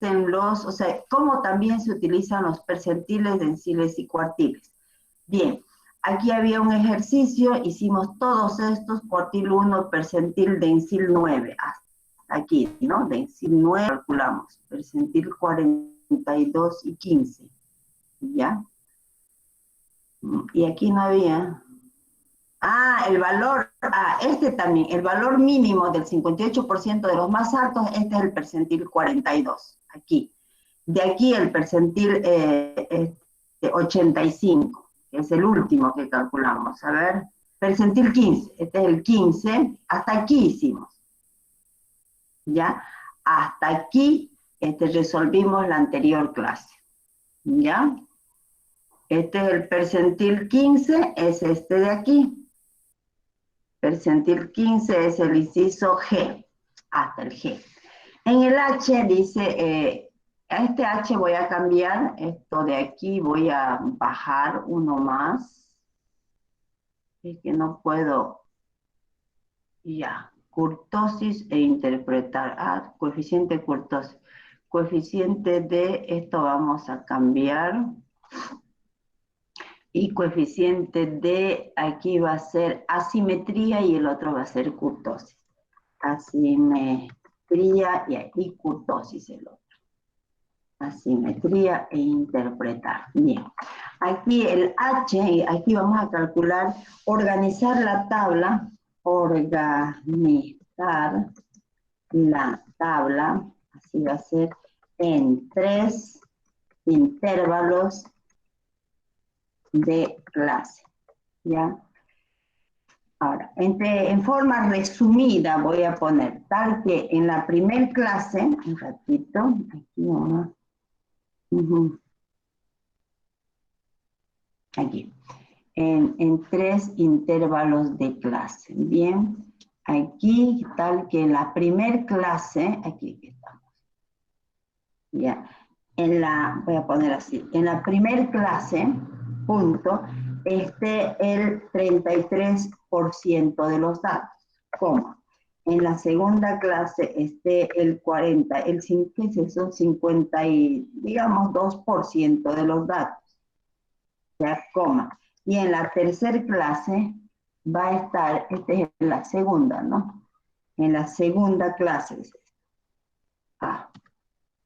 o sea, cómo también se utilizan los percentiles, deciles y cuartiles. Bien, aquí había un ejercicio, hicimos todos estos, cuartil 1, percentil, decil 9, hasta aquí, ¿no? Decil 9, calculamos, percentil 42 y 15, ¿ya? Y aquí no había... el valor, este también, el valor mínimo del 58% de los más altos, este es el percentil 42, aquí. De aquí el percentil 85, que es el último que calculamos. A ver, percentil 15, este es el 15, hasta aquí hicimos. ¿Ya? Hasta aquí resolvimos la anterior clase. ¿Ya? Este es el percentil 15, es este de aquí. Percentil 15 es el inciso G, hasta el G. En el H dice, a este H voy a cambiar, esto de aquí voy a bajar uno más. Es que no puedo, ya, curtosis e interpretar. Coeficiente curtosis. Coeficiente de, esto vamos a cambiar. Y coeficiente de, aquí va a ser asimetría y el otro va a ser curtosis. Asimetría y aquí curtosis el otro. Asimetría e interpretar. Bien. Aquí el H, aquí vamos a calcular, organizar la tabla, organizar la tabla, así va a ser, en 3 intervalos de clase. ¿Ya? Ahora, en forma resumida voy a poner, tal que en la primer clase, un ratito, aquí vamos, aquí, en 3 intervalos de clase, bien, aquí, tal que en la primer clase, aquí estamos, ya, voy a poner así, en la primer clase, punto, el 33% de los datos, ¿cómo? En la segunda clase el 40, son 50 y, digamos, 2% de los datos, ya, coma. Y en la tercera clase va a estar, es la segunda, ¿no? En la segunda clase,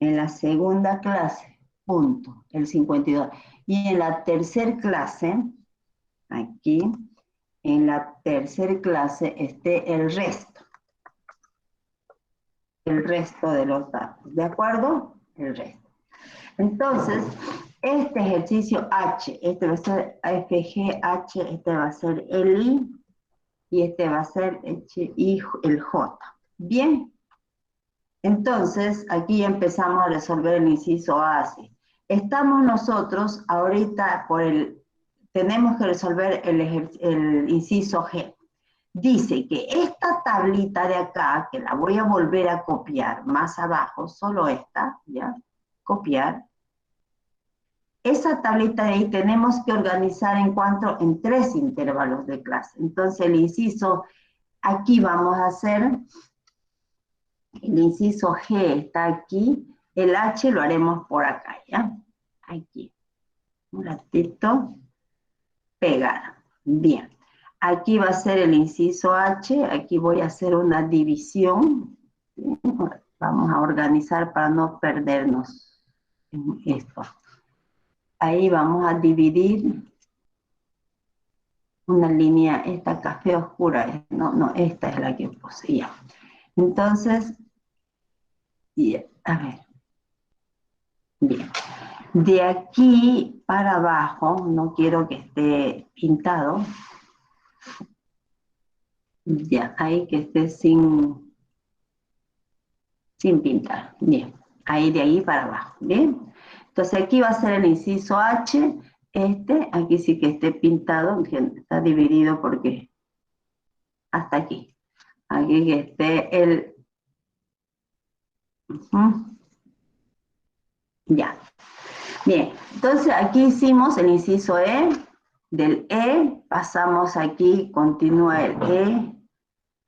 en la segunda clase, punto, el 52. Y en la tercera clase, aquí, en la tercera clase el resto de los datos, ¿de acuerdo? El resto. Entonces, este ejercicio H, este va a ser FGH, este va a ser el I, y este va a ser el J. Bien. Entonces, aquí empezamos a resolver el inciso A. Estamos nosotros ahorita tenemos que resolver el inciso G. Dice que esta tablita de acá, que la voy a volver a copiar más abajo, solo esta, ¿ya? Copiar. Esa tablita de ahí tenemos que organizar en 3 intervalos de clase. Entonces el inciso, aquí vamos a hacer, el inciso G está aquí, el H lo haremos por acá, ¿ya? Aquí. Un ratito. Pegar. Bien. Aquí va a ser el inciso H, aquí voy a hacer una división. Vamos a organizar para no perdernos en esto. Ahí vamos a dividir una línea, esta café oscura, no, esta es la que poseía. Entonces, a ver, bien, de aquí para abajo, no quiero que esté pintado, ya, ahí que esté sin pintar, bien, ahí de ahí para abajo, bien. Entonces aquí va a ser el inciso H, aquí sí que esté pintado, está dividido porque hasta aquí que esté el... Ya. Bien, entonces aquí hicimos el inciso E, del E pasamos aquí, continúa el E,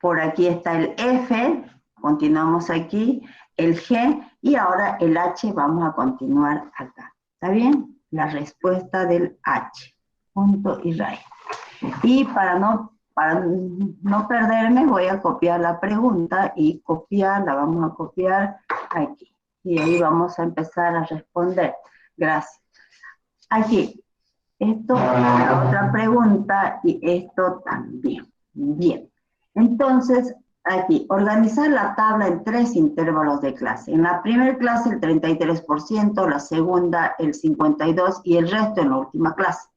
por aquí está el F, continuamos aquí, el G, Y ahora el H vamos a continuar acá. ¿Está bien? La respuesta del H. Punto y raíz. Y para no perderme, voy a copiar la pregunta y la vamos a copiar aquí. Y ahí vamos a empezar a responder. Gracias. Aquí, esto, la otra pregunta y esto también. Bien. Entonces, aquí, organizar la tabla en 3 intervalos de clase. En la primera clase el 33%, la segunda el 52% y el resto en la última clase.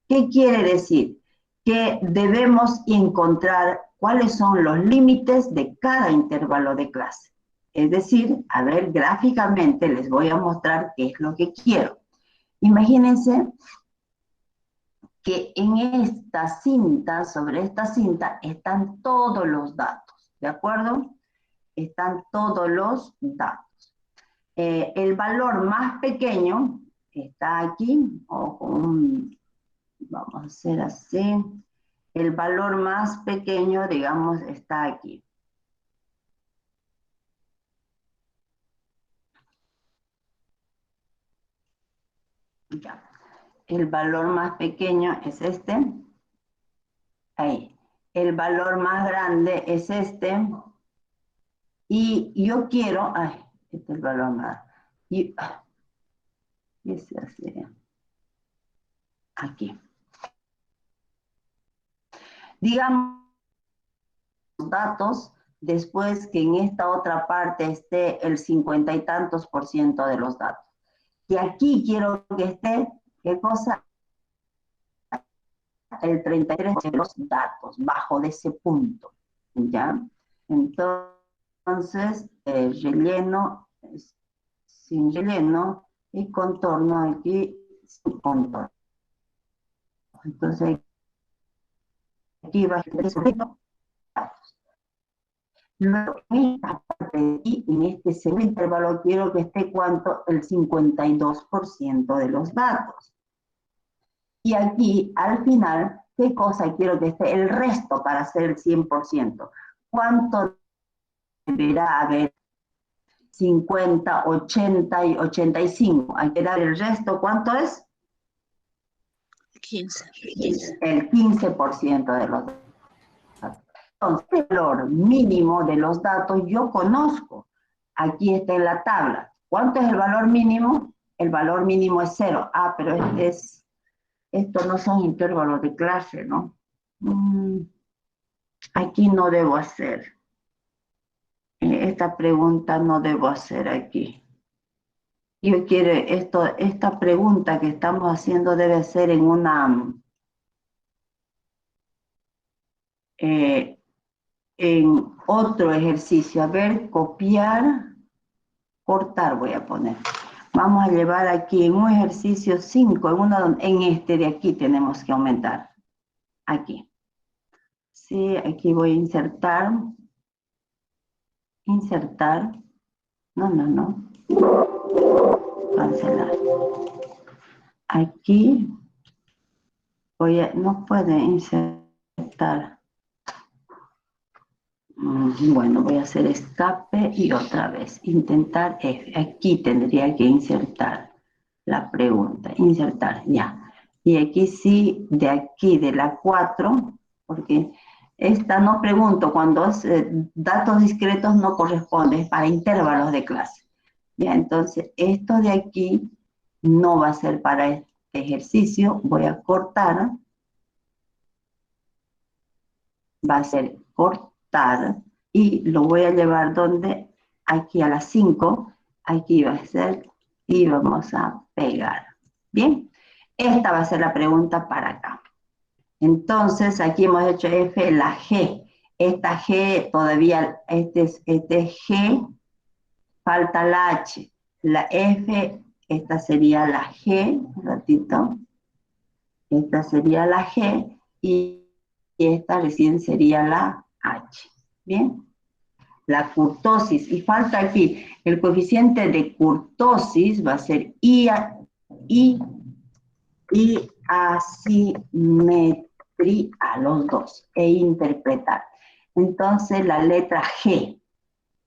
¿Qué quiere decir? Que debemos encontrar cuáles son los límites de cada intervalo de clase. Es decir, a ver, gráficamente les voy a mostrar qué es lo que quiero. Imagínense que en esta cinta, sobre esta cinta, están todos los datos, ¿de acuerdo? Están todos los datos. El valor más pequeño está aquí, o con vamos a hacer así. El valor más pequeño, digamos, está aquí. Ya. El valor más pequeño es este. Ahí. El valor más grande es este. Y yo quiero, este es el valor más. Y ese así. Aquí. Digamos datos después que en esta otra parte esté el 50 y tantos % de los datos. Y aquí quiero que esté, ¿qué cosa? El 33% de los datos, bajo de ese punto, ¿ya? Entonces, relleno, sin relleno, y contorno aquí, sin contorno. Entonces, aquí va a ser datos. Luego, en esta parte de aquí, en este segundo intervalo, quiero que esté ¿cuánto? El 52% de los datos. Y aquí, al final, ¿qué cosa quiero que esté? El resto para hacer el 100%. ¿Cuánto deberá haber? 50, 80 y 85. Hay que dar el resto, ¿cuánto es? 15. El 15% de los datos. Entonces, el valor mínimo de los datos yo conozco. Aquí está en la tabla. ¿Cuánto es el valor mínimo? El valor mínimo es 0. Pero esto no son intervalos de clase, ¿no? Aquí no debo hacer. Esta pregunta no debo hacer aquí. Yo quiero esta pregunta que estamos haciendo debe ser en en otro ejercicio. A ver, copiar, cortar voy a poner. Vamos a llevar aquí en un ejercicio 5, en este de aquí tenemos que aumentar. Aquí. Sí, aquí voy a insertar. Insertar. No. Cancelar. Aquí no puede insertar. Bueno, voy a hacer escape y otra vez intentar F. Aquí tendría que insertar la pregunta. Insertar, ya. Y aquí sí, de aquí, de la 4, porque esta no pregunto, cuando es datos discretos no corresponde, es para intervalos de clase. Ya, entonces, esto de aquí no va a ser para este ejercicio. Voy a cortar. Va a ser cortar y lo voy a llevar donde, aquí a las 5, aquí va a ser y vamos a pegar. Bien, esta va a ser la pregunta para acá. Entonces, aquí hemos hecho F, la G. Esta G todavía, este G, falta la H. La F, esta sería la G, un ratito. Esta sería la G y esta recién sería la H. Bien, la kurtosis. Y falta aquí, el coeficiente de kurtosis va a ser I asimetría a los dos, e interpretar. Entonces, la letra G.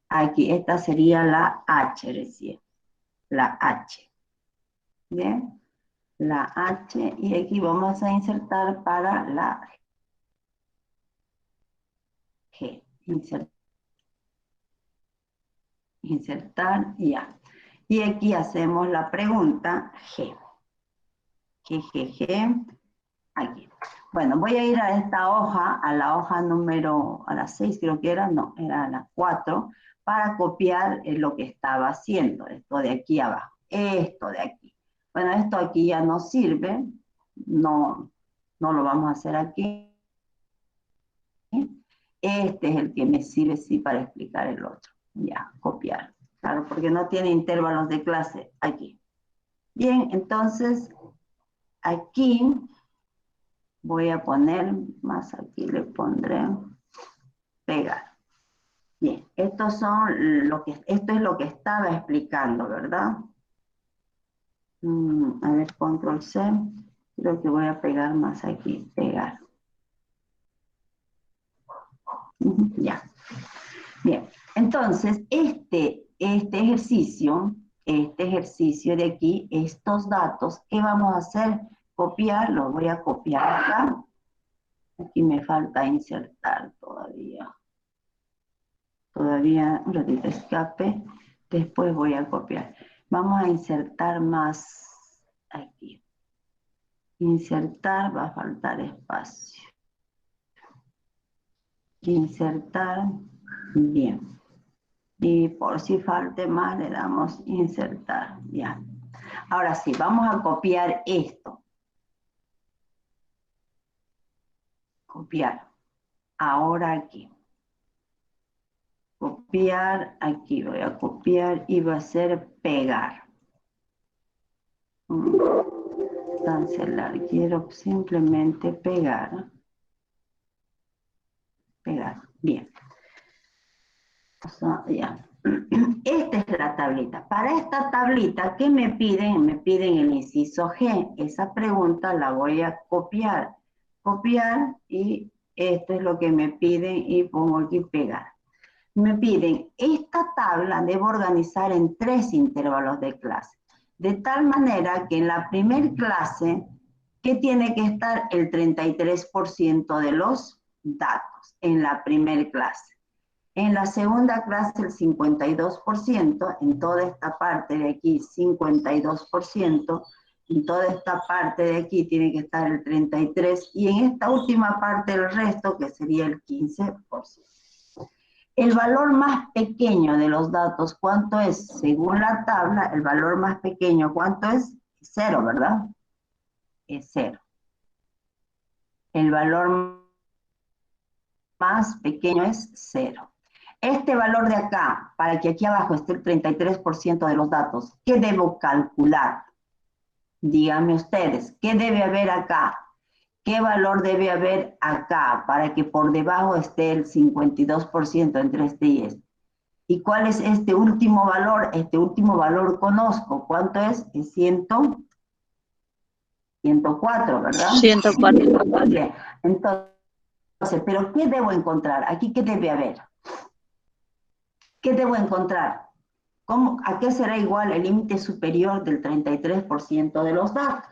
Aquí, esta sería la H recién. La H. ¿Bien? La H, y aquí vamos a insertar para la G. Insertar, ya. Y aquí hacemos la pregunta G. G. Aquí. Bueno, voy a ir a esta hoja, a la hoja número, a la 6 creo que era, no, era a la 4, para copiar lo que estaba haciendo, esto de aquí abajo, esto de aquí. Bueno, esto aquí ya no sirve, no lo vamos a hacer aquí. Este es el que me sirve, sí, para explicar el otro. Ya, copiar. Claro, porque no tiene intervalos de clase aquí. Bien, entonces, aquí voy a poner, más aquí le pondré, pegar. Bien, esto es lo que estaba explicando, ¿verdad? A ver, control C. Creo que voy a pegar más aquí, pegar. Ya. Bien, entonces, este ejercicio de aquí, estos datos, ¿qué vamos a hacer? Copiar, los voy a copiar acá. Aquí me falta insertar todavía. Un ratito escape. Después voy a copiar. Vamos a insertar más aquí. Insertar, va a faltar espacio. Insertar, bien. Y por si falte más, le damos insertar, ya. Ahora sí, vamos a copiar esto. Copiar. Ahora aquí. Copiar, aquí voy a copiar y va a ser pegar. Cancelar, quiero simplemente pegar. Pegar, bien. O sea, ya. Esta es la tablita. Para esta tablita, ¿qué me piden? Me piden el inciso G. Esa pregunta la voy a copiar. Copiar, y esto es lo que me piden y pongo aquí pegar. Me piden, esta tabla debo organizar en 3 intervalos de clase. De tal manera que en la primera clase, ¿qué tiene que estar? El 33% de los datos en la primera clase. En la segunda clase el 52%, en toda esta parte de aquí 52%, en toda esta parte de aquí tiene que estar el 33%, y en esta última parte el resto, que sería el 15%. El valor más pequeño de los datos, ¿cuánto es? Según la tabla, el valor más pequeño, ¿cuánto es? 0, ¿verdad? Es 0. El valor más pequeño es 0. Este valor de acá, para que aquí abajo esté el 33% de los datos, ¿qué debo calcular? Díganme ustedes, ¿qué debe haber acá? ¿Qué valor debe haber acá para que por debajo esté el 52% entre este y este? ¿Y cuál es este último valor? Este último valor conozco. ¿Cuánto es? Es 104, ¿verdad? 104. Bien. Entonces, ¿pero qué debo encontrar? Aquí, ¿qué debe haber? ¿Qué debo encontrar? ¿A qué será igual el límite superior del 33% de los datos?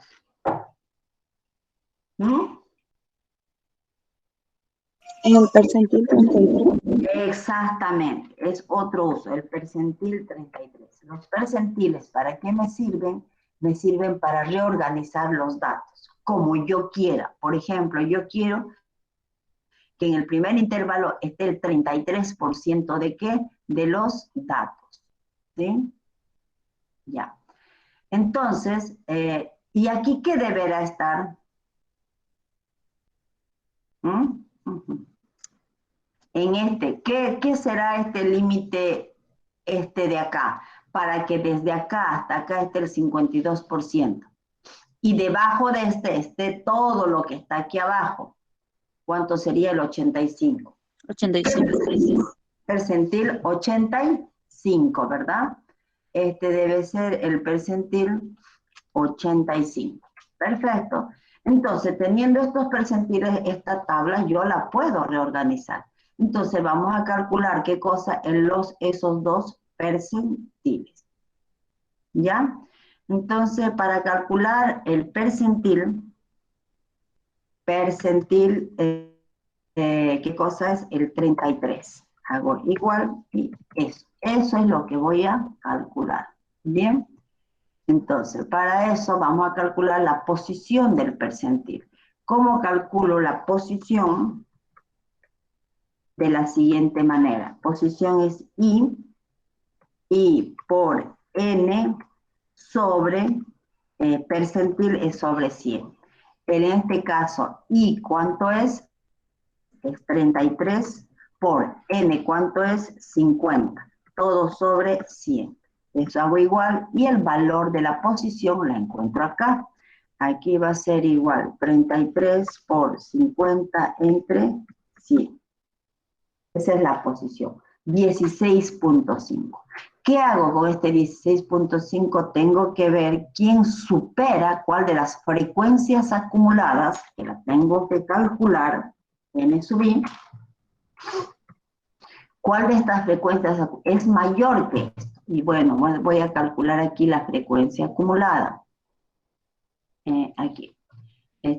El percentil 33. Exactamente, es otro uso, el percentil 33. Los percentiles, ¿para qué me sirven? Me sirven para reorganizar los datos, como yo quiera. Por ejemplo, yo quiero que en el primer intervalo esté el 33% de ¿qué? De los datos. ¿Sí? Ya. Entonces, ¿y aquí qué deberá estar? En este, ¿qué será este límite de acá? Para que desde acá hasta acá esté el 52%. Y debajo de este esté todo lo que está aquí abajo. ¿Cuánto sería el 85? 85. Percentil 85, ¿verdad? Este debe ser el percentil 85. Perfecto. Entonces, teniendo estos percentiles, esta tabla yo la puedo reorganizar. Entonces vamos a calcular qué cosa en esos dos percentiles. ¿Ya? Entonces, para calcular el percentil, ¿qué cosa es? El 33. Hago igual y eso. Eso es lo que voy a calcular. ¿Bien? Entonces, para eso vamos a calcular la posición del percentil. ¿Cómo calculo la posición? De la siguiente manera. Posición es I por N sobre percentil es sobre 100. En este caso, I, ¿cuánto es? Es 33 por N, ¿cuánto es? 50. Todo sobre 100. Eso hago igual y el valor de la posición la encuentro acá. Aquí va a ser igual 33 por 50 entre 100. Esa es la posición. 16.5. ¿Qué hago con este 16.5? Tengo que ver quién supera cuál de las frecuencias acumuladas, que la tengo que calcular, N sub I, cuál de estas frecuencias es mayor que esto. Y bueno, voy a calcular aquí la frecuencia acumulada. Aquí.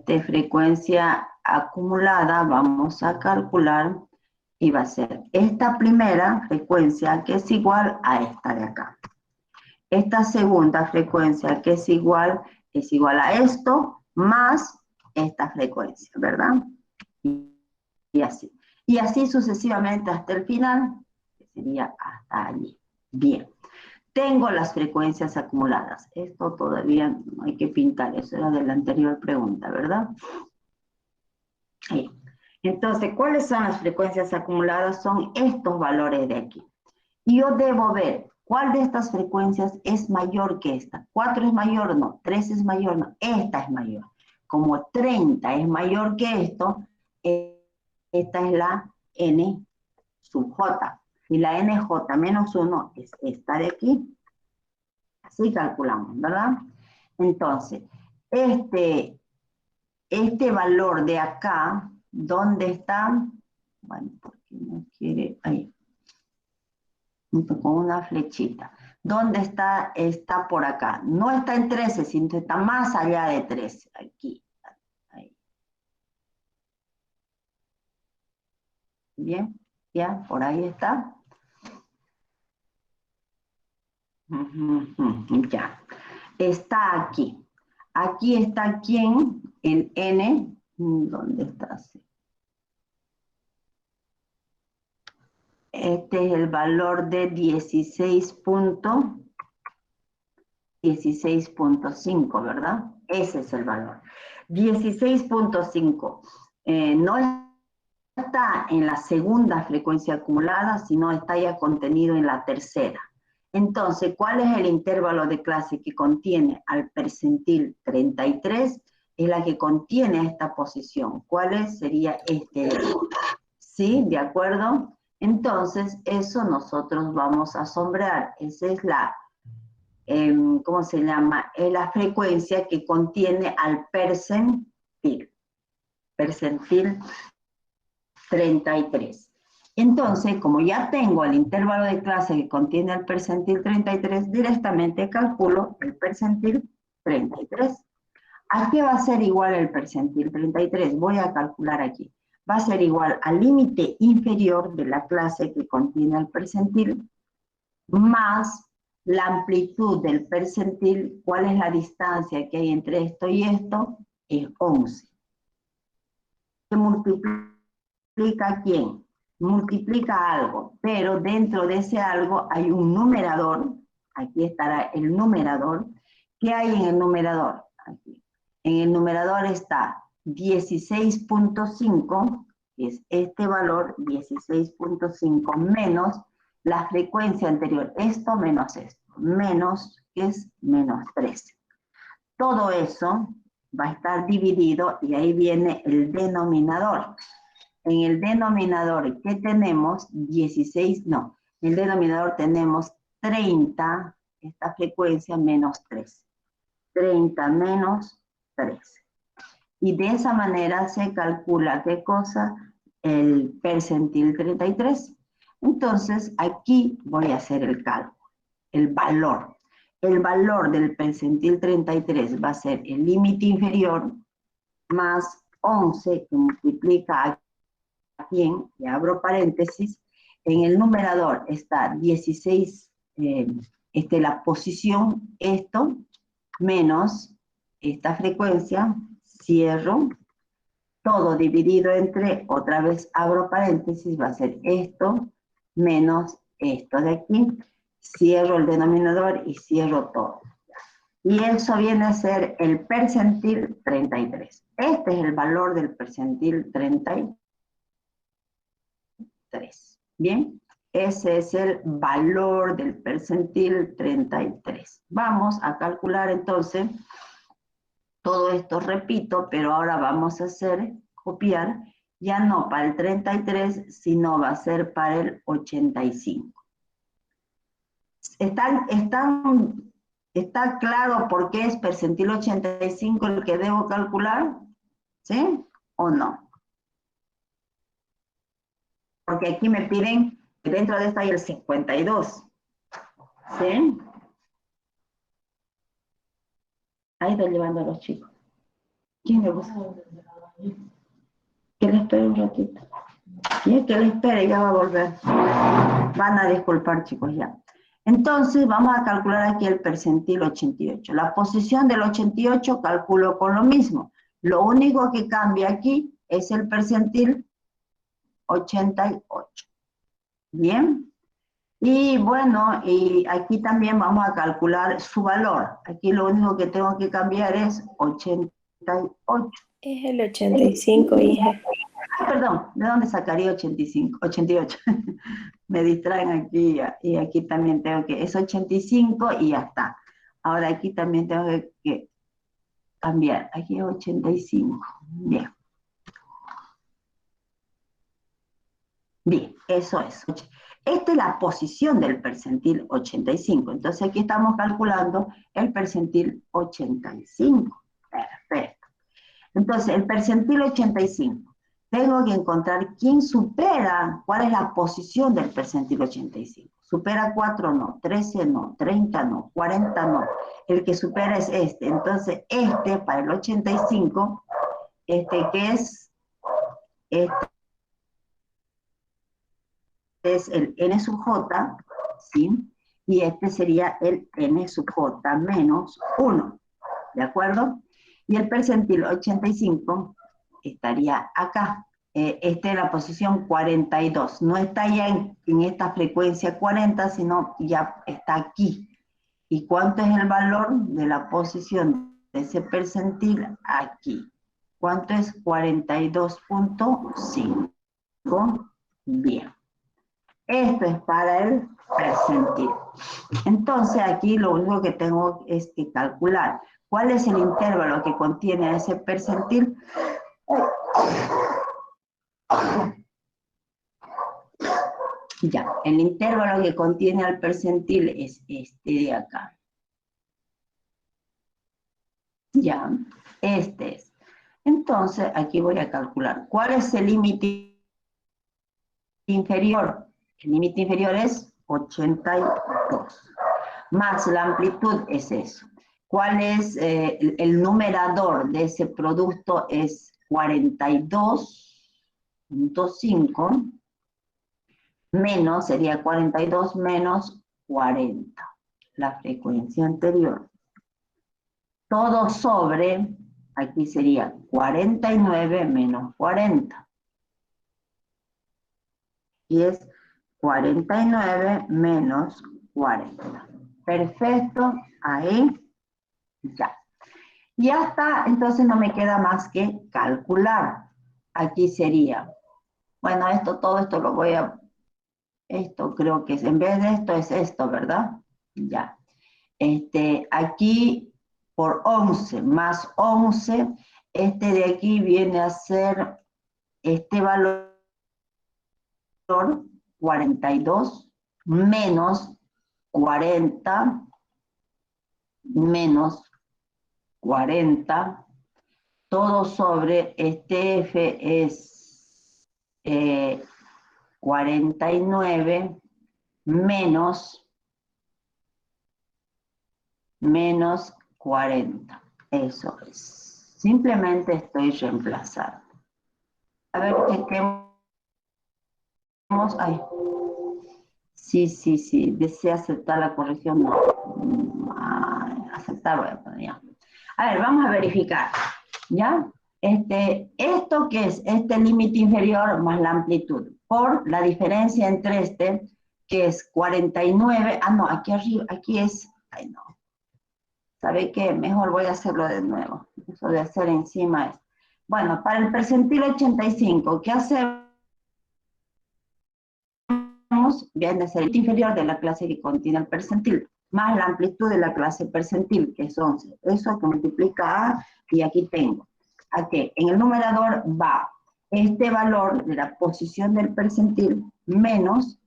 Frecuencia acumulada, vamos a calcular, y va a ser esta primera frecuencia que es igual a esta de acá. Esta segunda frecuencia que es igual a esto más esta frecuencia, ¿verdad? Y así. Y así sucesivamente hasta el final, que sería hasta allí. Bien. Tengo las frecuencias acumuladas. Esto todavía no hay que pintar, eso era de la anterior pregunta, ¿verdad? Ahí. Entonces, ¿cuáles son las frecuencias acumuladas? Son estos valores de aquí. Y yo debo ver cuál de estas frecuencias es mayor que esta. 4 es mayor, no. 3 es mayor, no. Esta es mayor. Como 30 es mayor que esto, esta es la N sub J. Y la NJ menos 1 es esta de aquí. Así calculamos, ¿verdad? Entonces, este valor de acá, ¿dónde está? Bueno, porque no quiere, ahí, con una flechita. ¿Dónde está? Está por acá. No está en 13, sino está más allá de 13. Aquí. Ahí. Bien, ya, por ahí está. Ya. Está aquí. Aquí está ¿quién? El N. ¿Dónde está? Este es el valor de 16.5, ¿verdad? Ese es el valor. 16.5 no está en la segunda frecuencia acumulada, sino está ya contenido en la tercera. Entonces, ¿cuál es el intervalo de clase que contiene al percentil 33? Es la que contiene esta posición. ¿Cuál es? Sería este. ¿Sí? ¿De acuerdo? Entonces, eso nosotros vamos a sombrear. Esa es la, ¿cómo se llama? Es la frecuencia que contiene al percentil. Percentil 33. Entonces, como ya tengo el intervalo de clase que contiene el percentil 33, directamente calculo el percentil 33. ¿A qué va a ser igual el percentil 33? Voy a calcular aquí. Va a ser igual al límite inferior de la clase que contiene el percentil, más la amplitud del percentil. ¿Cuál es la distancia que hay entre esto y esto? Es 11. ¿Se multiplica quién? Multiplica algo, pero dentro de ese algo hay un numerador. Aquí estará el numerador. ¿Qué hay en el numerador? Aquí. En el numerador está 16.5, que es este valor, 16.5 menos la frecuencia anterior, esto menos esto, menos, que es menos 13. Todo eso va a estar dividido y ahí viene el denominador. En el denominador, ¿qué tenemos? 16, no, en el denominador tenemos 30, esta frecuencia menos 13. 30 menos 13. Y de esa manera se calcula, ¿qué cosa? el percentil 33. Entonces, aquí voy a hacer el cálculo, el valor. El valor del percentil 33 va a ser el límite inferior más 11, que multiplica aquí y abro paréntesis, en el numerador está 16, la posición, esto, menos esta frecuencia, cierro, todo dividido entre, otra vez abro paréntesis, va a ser esto, menos esto de aquí, cierro el denominador y cierro todo. Y eso viene a ser el percentil 33. Este es el valor del percentil 33. Bien, ese es el valor del percentil 33. Vamos a calcular entonces todo esto, repito, pero ahora vamos a hacer, copiar, ya no para el 33, sino va a ser para el 85. ¿Está claro por qué es percentil 85 el que debo calcular? ¿Sí o no? Porque aquí me piden que dentro de esta hay el 52. ¿Sí? Ahí está llevando a los chicos. ¿Quién me busca? Que le espere un ratito. Y es que le espere, ya va a volver. Van a disculpar, chicos, ya. Entonces, vamos a calcular aquí el percentil 88. La posición del 88 calculo con lo mismo. Lo único que cambia aquí es el percentil 88. Bien. Y bueno, y aquí también vamos a calcular su valor. Aquí lo único que tengo que cambiar es 88. Es el 85, hija. Ah, perdón, ¿de dónde sacaría 85? 88. Me distraen aquí y aquí también tengo que, es 85 y ya está. Ahora aquí también tengo que cambiar. Aquí es 85. Bien. Bien, eso es. Esta es la posición del percentil 85. Entonces aquí estamos calculando el percentil 85. Perfecto. Entonces, el percentil 85. Tengo que encontrar quién supera, cuál es la posición del percentil 85. Supera 4 no, 13 no, 30 no, 40 no. El que supera es este. Entonces, este para el 85, que es, es el N sub J, ¿sí? Y este sería el N sub J menos 1, ¿de acuerdo? Y el percentil 85 estaría acá. Esta es la posición 42. No está ya en esta frecuencia 40, sino ya está aquí. ¿Y cuánto es el valor de la posición de ese percentil aquí? ¿Cuánto es? 42.5. Bien. Esto es para el percentil. Entonces aquí lo único que tengo es que calcular cuál es el intervalo que contiene ese percentil. Ya, el intervalo que contiene al percentil es este de acá. Ya, este es. Entonces aquí voy a calcular cuál es el límite inferior. El límite inferior es 82. Más la amplitud es eso. ¿Cuál es el numerador de ese producto? Es 42.5 menos, sería 42 menos 40, la frecuencia anterior. Todo sobre, aquí sería 49 menos 40. Y es 49 menos 40. Perfecto, ahí ya. Y ya está, entonces no me queda más que calcular. Aquí sería, bueno, todo esto lo voy a, esto creo que es, en vez de esto es esto, ¿verdad? Ya. Aquí por 11 más 11, de aquí viene a ser este valor 42 menos 40 menos 40, todo sobre este F es 49 menos 40. Eso es. Simplemente estoy reemplazando. A ver, chequemos. Ay. Sí. ¿Desea aceptar la corrección? No. Aceptar, voy a poner ya. A ver, vamos a verificar. ¿Ya? ¿Esto qué es? Este límite inferior más la amplitud. Por la diferencia entre este, que es 49. Ah, no, aquí arriba, aquí es. Ay, no. ¿Sabe qué? Mejor voy a hacerlo de nuevo. Eso de hacer encima es. Bueno, para el percentil 85, ¿qué hacemos? Viene a ser el inferior de la clase que contiene el percentil, más la amplitud de la clase percentil, que es 11. Eso que multiplica A, y aquí tengo. Aquí, en el numerador va este valor de la posición del percentil menos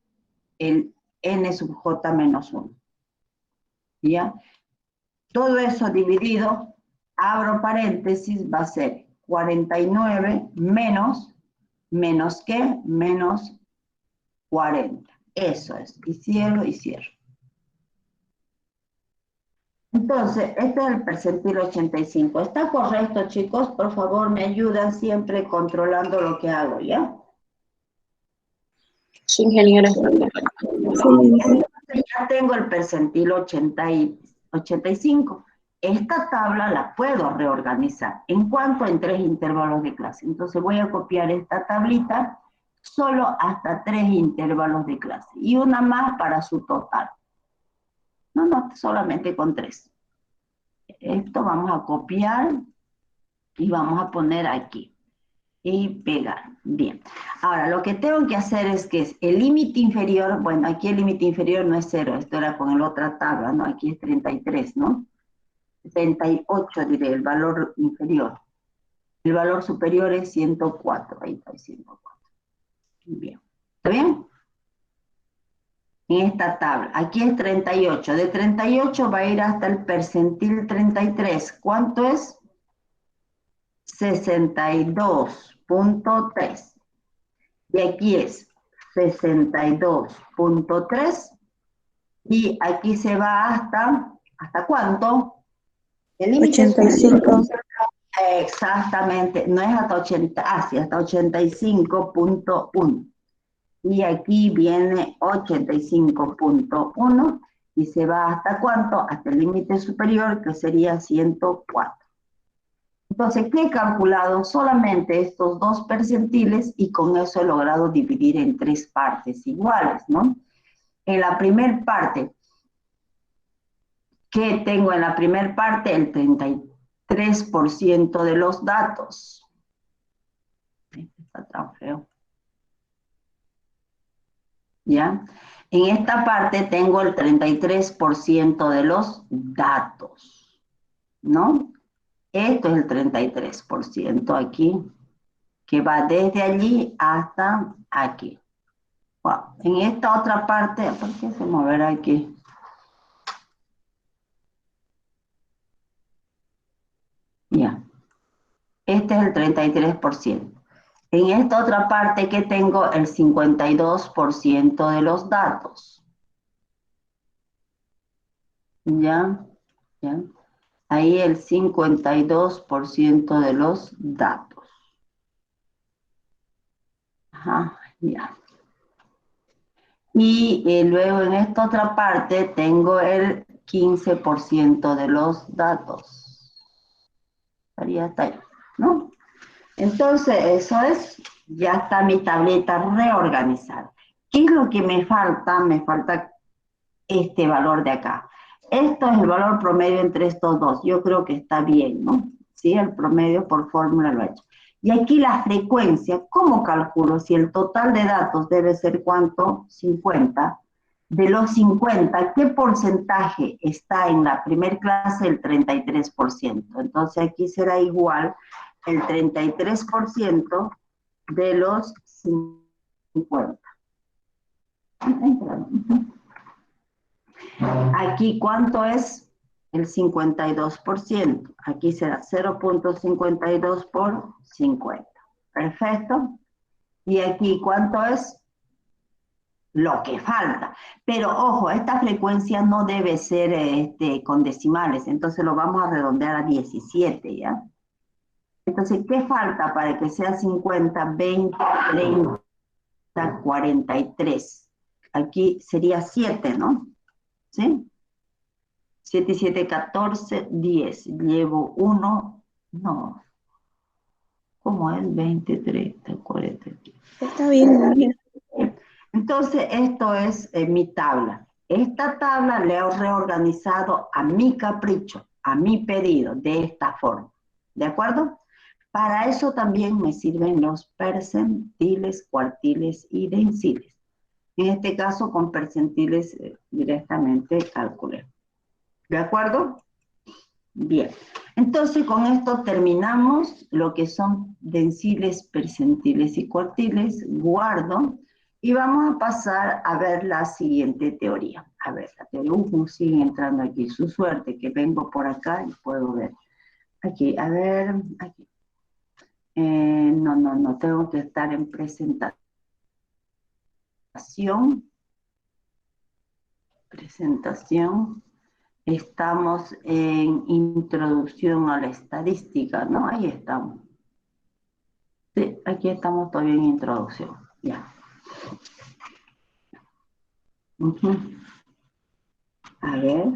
el n sub j menos 1. ¿Ya? Todo eso dividido, abro paréntesis, va a ser 49 menos ¿qué? Menos 40. Eso es. Y cierro. Entonces, este es el percentil 85. ¿Está correcto, chicos? Por favor, me ayudan siempre controlando lo que hago, ¿ya? Sí, ingeniera. Sí. Ya tengo el percentil 85. Esta tabla la puedo reorganizar. ¿En cuánto? En 3 intervalos de clase. Entonces voy a copiar esta tablita solo hasta 3 intervalos de clase. Y una más para su total. No, solamente con 3. Esto vamos a copiar y vamos a poner aquí. Y pegar. Bien. Ahora, lo que tengo que hacer es que el límite inferior, bueno, aquí el límite inferior no es 0, esto era con la otra tabla, ¿no? Aquí es 33, ¿no? 78 diré, el valor inferior. El valor superior es 104, ahí está, 104. Bien. ¿Está bien? En esta tabla, aquí es 38. De 38 va a ir hasta el percentil 33. ¿Cuánto es? 62.3. Y aquí es 62.3 y aquí se va ¿hasta cuánto? El límite 85. Exactamente, no es hasta 80, sí, hasta 85.1. Y aquí viene 85.1 y se va ¿hasta cuánto? Hasta el límite superior, que sería 104. Entonces, ¿qué he calculado? Solamente estos 2 percentiles y con eso he logrado dividir en 3 partes iguales, ¿no? En la primera parte, ¿qué tengo en la primera parte? El 33% de los datos. Está tan feo. ¿Ya? En esta parte tengo el 33% de los datos, ¿no? Esto es el 33% aquí, que va desde allí hasta aquí. Wow. En esta otra parte, ¿por qué se moverá aquí? Ya. Este es el 33%. En esta otra parte que tengo el 52% de los datos. ¿Ya? Ahí el 52% de los datos. Ajá, ya. Y luego en esta otra parte tengo el 15% de los datos. Estaría hasta ahí, ¿no? Entonces, eso es, ya está mi tableta reorganizada. ¿Qué es lo que me falta? Me falta este valor de acá. Esto es el valor promedio entre estos dos. Yo creo que está bien, ¿no? Sí, el promedio por fórmula lo he hecho. Y aquí la frecuencia, ¿cómo calculo? Si el total de datos debe ser ¿cuánto? 50. De los 50, ¿qué porcentaje está en la primera clase? El 33%. Entonces aquí será igual el 33% de los 50. Aquí, ¿cuánto es? El 52%. Aquí será 0.52 por 50. Perfecto. Y aquí, ¿cuánto es? Lo que falta. Pero ojo, esta frecuencia no debe ser con decimales, entonces lo vamos a redondear a 17, ¿ya? Entonces, ¿qué falta para que sea 50, 20, 30, 43? Aquí sería 7, ¿no? ¿Sí? 7 y 7, 14, 10. Llevo 1, no. ¿Cómo es? 20, 30, 43. Está bien, María. Entonces, esto es mi tabla. Esta tabla la he reorganizado a mi capricho, a mi pedido, de esta forma. ¿De acuerdo? Para eso también me sirven los percentiles, cuartiles y deciles. En este caso, con percentiles directamente calculé. ¿De acuerdo? Bien. Entonces, con esto terminamos lo que son deciles, percentiles y cuartiles. Guardo. Y vamos a pasar a ver la siguiente teoría. A ver, la teoría sigue entrando aquí. Su suerte que vengo por acá y puedo ver. Aquí, a ver, aquí. No, tengo que estar en presentación. Presentación. Estamos en introducción a la estadística, ¿no? Ahí estamos. Sí, aquí estamos todavía en introducción. Ya. A ver.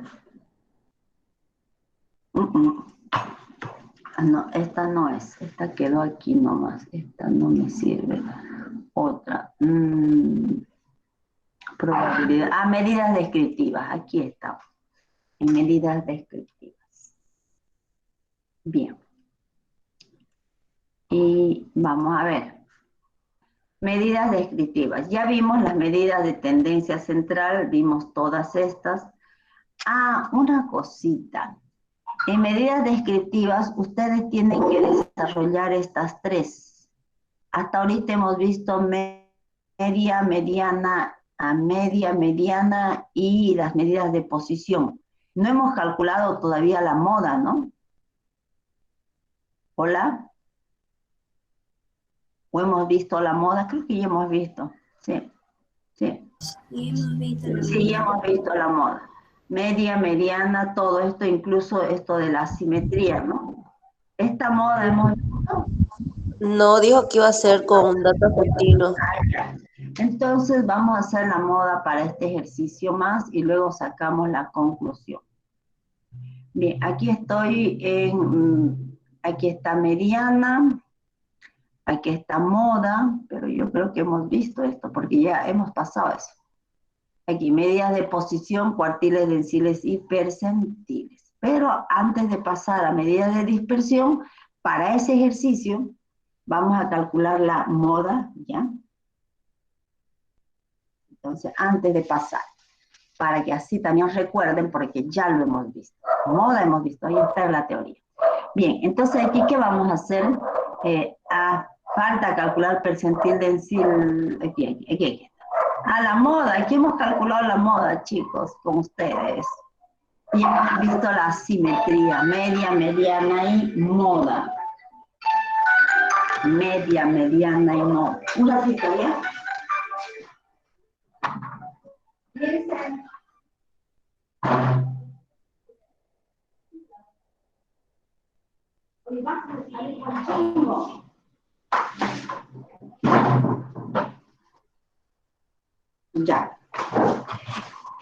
No, esta no es. Esta quedó aquí nomás. Esta no me sirve. Otra. Probabilidad. Ah, medidas descriptivas. Aquí estamos. En medidas descriptivas. Bien. Y vamos a ver. Medidas descriptivas. Ya vimos las medidas de tendencia central. Vimos todas estas. Ah, una cosita. En medidas descriptivas, ustedes tienen que desarrollar estas tres. Hasta ahorita hemos visto media, mediana, a media, mediana y las medidas de posición. No hemos calculado todavía la moda, ¿no? ¿Hola? ¿O hemos visto la moda? Creo que ya hemos visto. Sí, sí. Sí, ya hemos visto la moda. Media, mediana, todo esto, incluso esto de la simetría, ¿no? Esta moda hemos visto. No, dijo que iba a ser con datos continuos. Entonces vamos a hacer la moda para este ejercicio más y luego sacamos la conclusión. Bien, aquí estoy aquí está mediana, aquí está moda, pero yo creo que hemos visto esto porque ya hemos pasado eso. Aquí medidas de posición, cuartiles, deciles y percentiles. Pero antes de pasar a medidas de dispersión, para ese ejercicio vamos a calcular la moda, ¿ya? Entonces, antes de pasar, para que así también recuerden, porque ya lo hemos visto. Moda hemos visto, ahí está la teoría. Bien, entonces aquí, ¿qué vamos a hacer? Falta calcular percentil decil, aquí. La moda, aquí hemos calculado la moda, chicos, con ustedes. Y hemos visto la simetría, media, mediana y moda. Media, mediana y moda. ¿Un ratito, ya? Ya.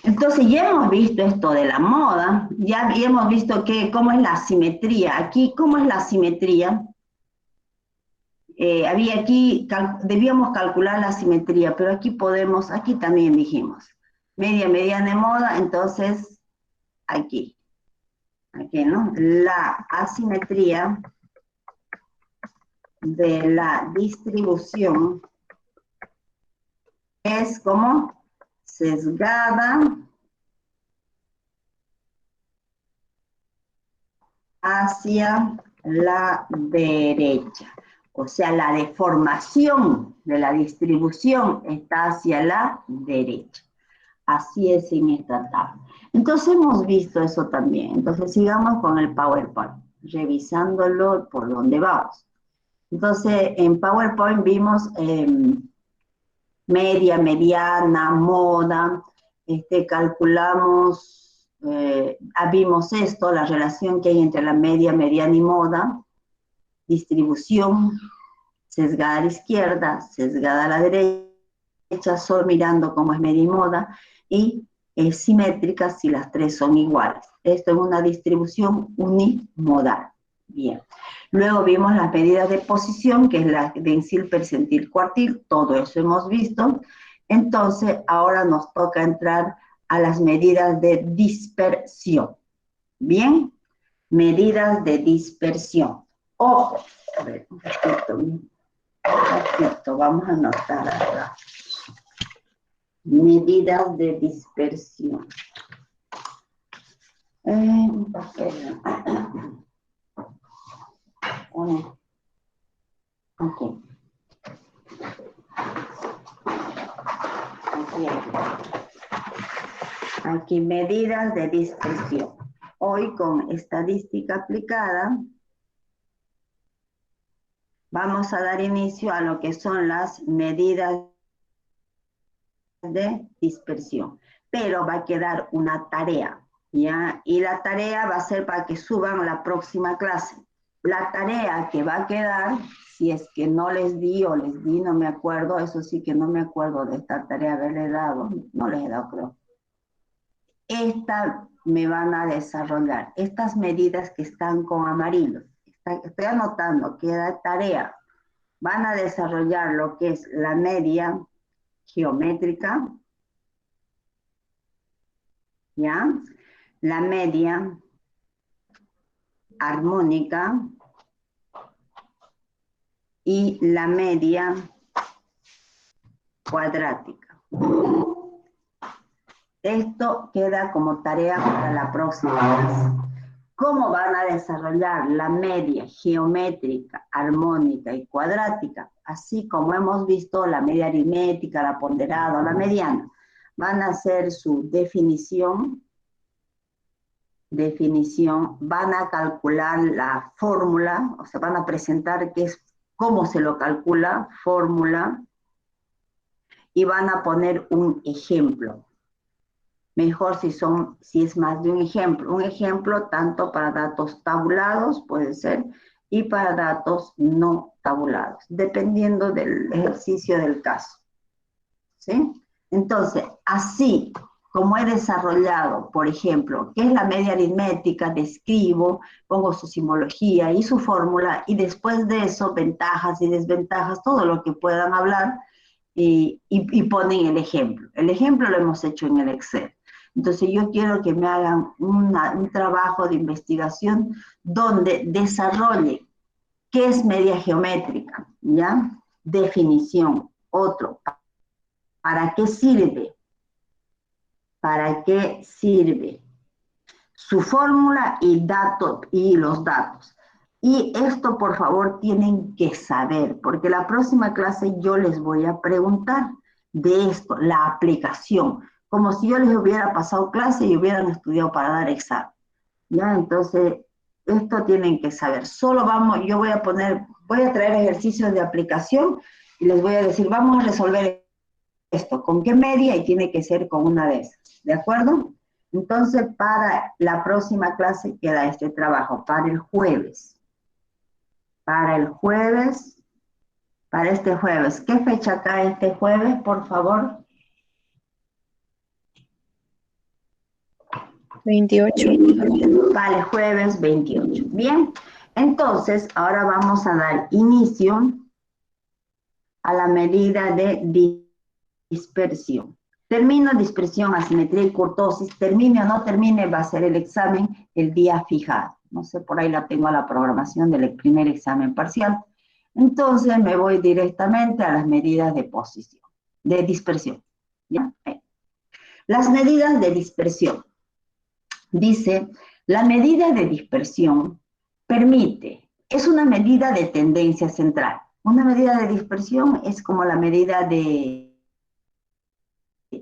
Entonces ya hemos visto esto de la moda, ya hemos visto cómo es la simetría. Aquí, ¿cómo es la simetría? Debíamos calcular la simetría, pero aquí también dijimos, media, mediana y moda, entonces aquí, ¿no? La asimetría de la distribución es como sesgada hacia la derecha. O sea, la deformación de la distribución está hacia la derecha. Así es en esta tabla. Entonces hemos visto eso también. Entonces sigamos con el PowerPoint, revisándolo por donde vamos. Entonces, en PowerPoint vimos media, mediana, moda, calculamos, vimos esto, la relación que hay entre la media, mediana y moda, distribución, sesgada a la izquierda, sesgada a la derecha, solo mirando cómo es media y moda, y simétrica si las tres son iguales. Esto es una distribución unimodal. Bien. Luego vimos las medidas de posición, que es la dencil, percentil, cuartil, todo eso hemos visto. Entonces, ahora nos toca entrar a las medidas de dispersión. Bien, medidas de dispersión. Ojo, a ver, un ratito, vamos a anotar acá. Medidas de dispersión. Un papel. Ok. Aquí, medidas de dispersión. Hoy con estadística aplicada vamos a dar inicio a lo que son las medidas de dispersión. Pero va a quedar una tarea, ¿ya? Y la tarea va a ser para que suban a la próxima clase. La tarea que va a quedar, si es que no les di o les di, no me acuerdo, eso sí que no me acuerdo de esta tarea haberle dado, no les he dado, creo. Esta me van a desarrollar, estas medidas que están con amarillo, estoy anotando, queda tarea, van a desarrollar lo que es la media geométrica, ¿ya? La media armónica y la media cuadrática. Esto queda como tarea para la próxima clase. ¿Cómo van a desarrollar la media geométrica, armónica y cuadrática? Así como hemos visto la media aritmética, la ponderada o la mediana. Van a hacer su definición, van a calcular la fórmula, o sea, van a presentar qué es, cómo se lo calcula, fórmula, y van a poner un ejemplo. Mejor si es más de un ejemplo tanto para datos tabulados, puede ser, y para datos no tabulados, dependiendo del ejercicio del caso. ¿Sí? Entonces, así como he desarrollado, por ejemplo, qué es la media aritmética, describo, pongo su simbología y su fórmula, y después de eso, ventajas y desventajas, todo lo que puedan hablar, y ponen el ejemplo. El ejemplo lo hemos hecho en el Excel. Entonces yo quiero que me hagan un trabajo de investigación donde desarrolle qué es media geométrica, ¿ya? Definición. Otro, ¿para qué sirve? ¿Para qué sirve? Su fórmula y los datos. Y esto, por favor, tienen que saber, porque la próxima clase yo les voy a preguntar de esto, la aplicación, como si yo les hubiera pasado clase y hubieran estudiado para dar examen. ¿Ya? Entonces, esto tienen que saber. Yo voy a traer ejercicios de aplicación y les voy a decir, vamos a resolver esto, ¿con qué media? Y tiene que ser con una de esas, ¿de acuerdo? Entonces, para la próxima clase queda este trabajo, para el jueves. Para este jueves. ¿Qué fecha cae este jueves, por favor? 28. Para el jueves 28. Bien, entonces ahora vamos a dar inicio a la medida de dispersión. Termino dispersión, asimetría y kurtosis. Termine o no termine, va a ser el examen el día fijado. No sé, por ahí la tengo a la programación del primer examen parcial. Entonces me voy directamente a las medidas de dispersión. ¿Ya? Las medidas de dispersión. Dice, la medida de dispersión es una medida de tendencia central. Una medida de dispersión es como la medida de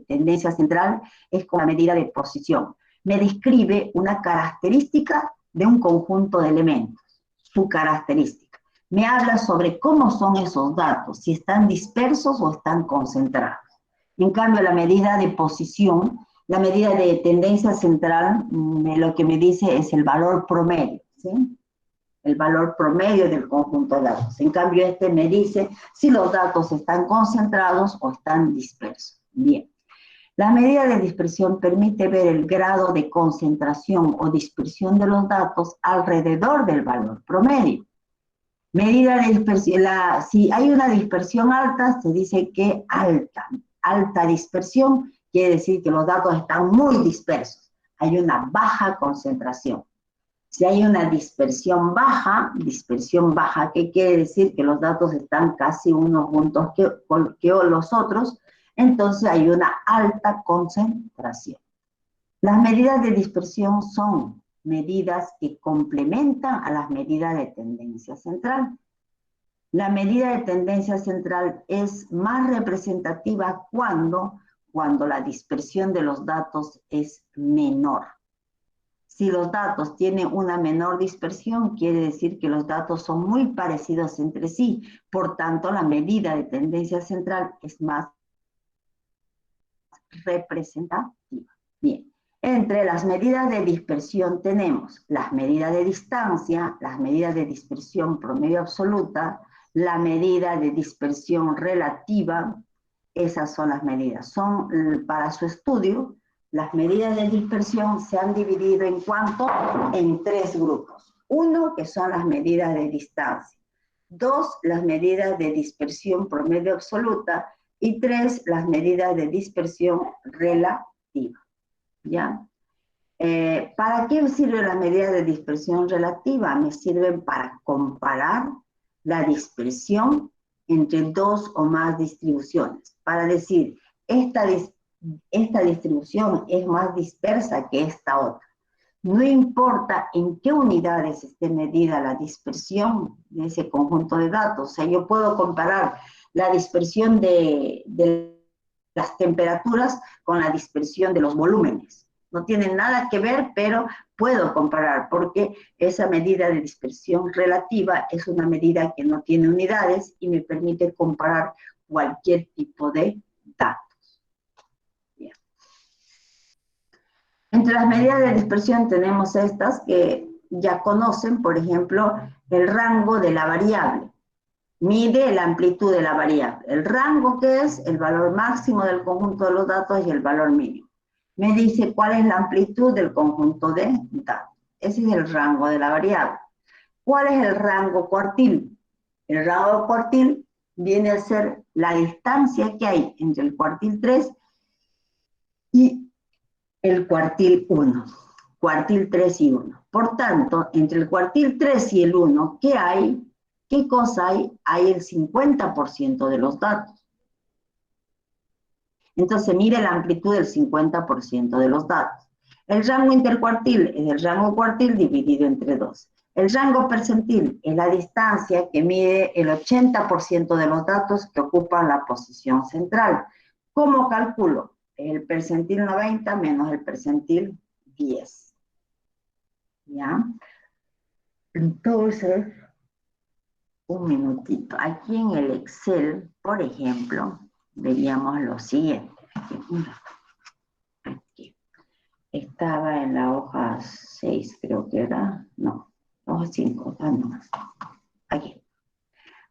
tendencia central, es como la medida de posición. Me describe una característica de un conjunto de elementos, su característica. me habla sobre cómo son esos datos, si están dispersos o están concentrados. En cambio, la medida de posición, la medida de tendencia central, lo que me dice es el valor promedio, ¿sí? El valor promedio del conjunto de datos. En cambio, este me dice si los datos están concentrados o están dispersos. Bien. La medida de dispersión permite ver el grado de concentración o dispersión de los datos alrededor del valor promedio. Medida de dispersión, si hay una dispersión alta, se dice que alta dispersión quiere decir que los datos están muy dispersos. Hay una baja concentración. Si hay una dispersión baja, ¿qué quiere decir? Que los datos están casi unos juntos que los otros, entonces hay una alta concentración. Las medidas de dispersión son medidas que complementan a las medidas de tendencia central. La medida de tendencia central es más representativa cuando la dispersión de los datos es menor. Si los datos tienen una menor dispersión, quiere decir que los datos son muy parecidos entre sí. Por tanto, la medida de tendencia central es más representativa. Bien. Entre las medidas de dispersión tenemos las medidas de distancia, las medidas de dispersión promedio absoluta, la medida de dispersión relativa. Esas son las medidas. Para su estudio, las medidas de dispersión se han dividido en tres grupos. Uno, que son las medidas de distancia. Dos, las medidas de dispersión promedio absoluta. Y tres, las medidas de dispersión relativa. ¿Ya? ¿Para qué sirve la medida de dispersión relativa? Me sirven para comparar la dispersión entre dos o más distribuciones. Para decir, esta distribución es más dispersa que esta otra. No importa en qué unidades esté medida la dispersión de ese conjunto de datos. O sea, yo puedo comparar la dispersión de las temperaturas con la dispersión de los volúmenes. No tienen nada que ver, pero puedo comparar porque esa medida de dispersión relativa es una medida que no tiene unidades y me permite comparar cualquier tipo de datos. Bien. Entre las medidas de dispersión tenemos estas que ya conocen, por ejemplo, el rango de la variable. Mide la amplitud de la variable. El rango, que es el valor máximo del conjunto de los datos, y el valor mínimo. Me dice cuál es la amplitud del conjunto de datos. Ese es el rango de la variable. ¿Cuál es el rango cuartil? El rango cuartil viene a ser la distancia que hay entre el cuartil 3 y el cuartil 1. Cuartil 3 y 1. Por tanto, entre el cuartil 3 y el 1, ¿qué hay? ¿Qué cosa hay? Hay el 50% de los datos. Entonces, mire la amplitud del 50% de los datos. El rango intercuartil es el rango cuartil dividido entre 2. El rango percentil es la distancia que mide el 80% de los datos que ocupan la posición central. ¿Cómo calculo? El percentil 90 menos el percentil 10. ¿Ya? Entonces, un minutito. Aquí en el Excel, por ejemplo, veríamos lo siguiente. Aquí. Estaba en la hoja 6, creo que era. No, hoja 5. No. Aquí.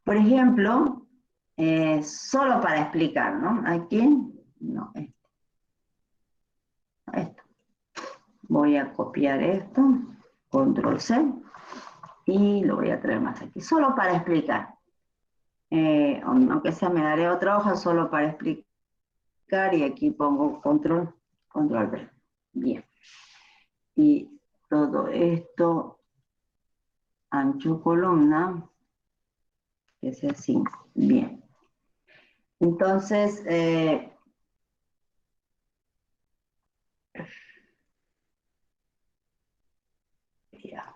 Por ejemplo, solo para explicar, ¿no? Aquí, no, esto. Voy a copiar esto, control C, y lo voy a traer más aquí, solo para explicar. Aunque sea, me daré otra hoja solo para explicar, y aquí pongo control V. Bien. Y todo esto, ancho columna, que sea 5. Bien. Entonces, ya.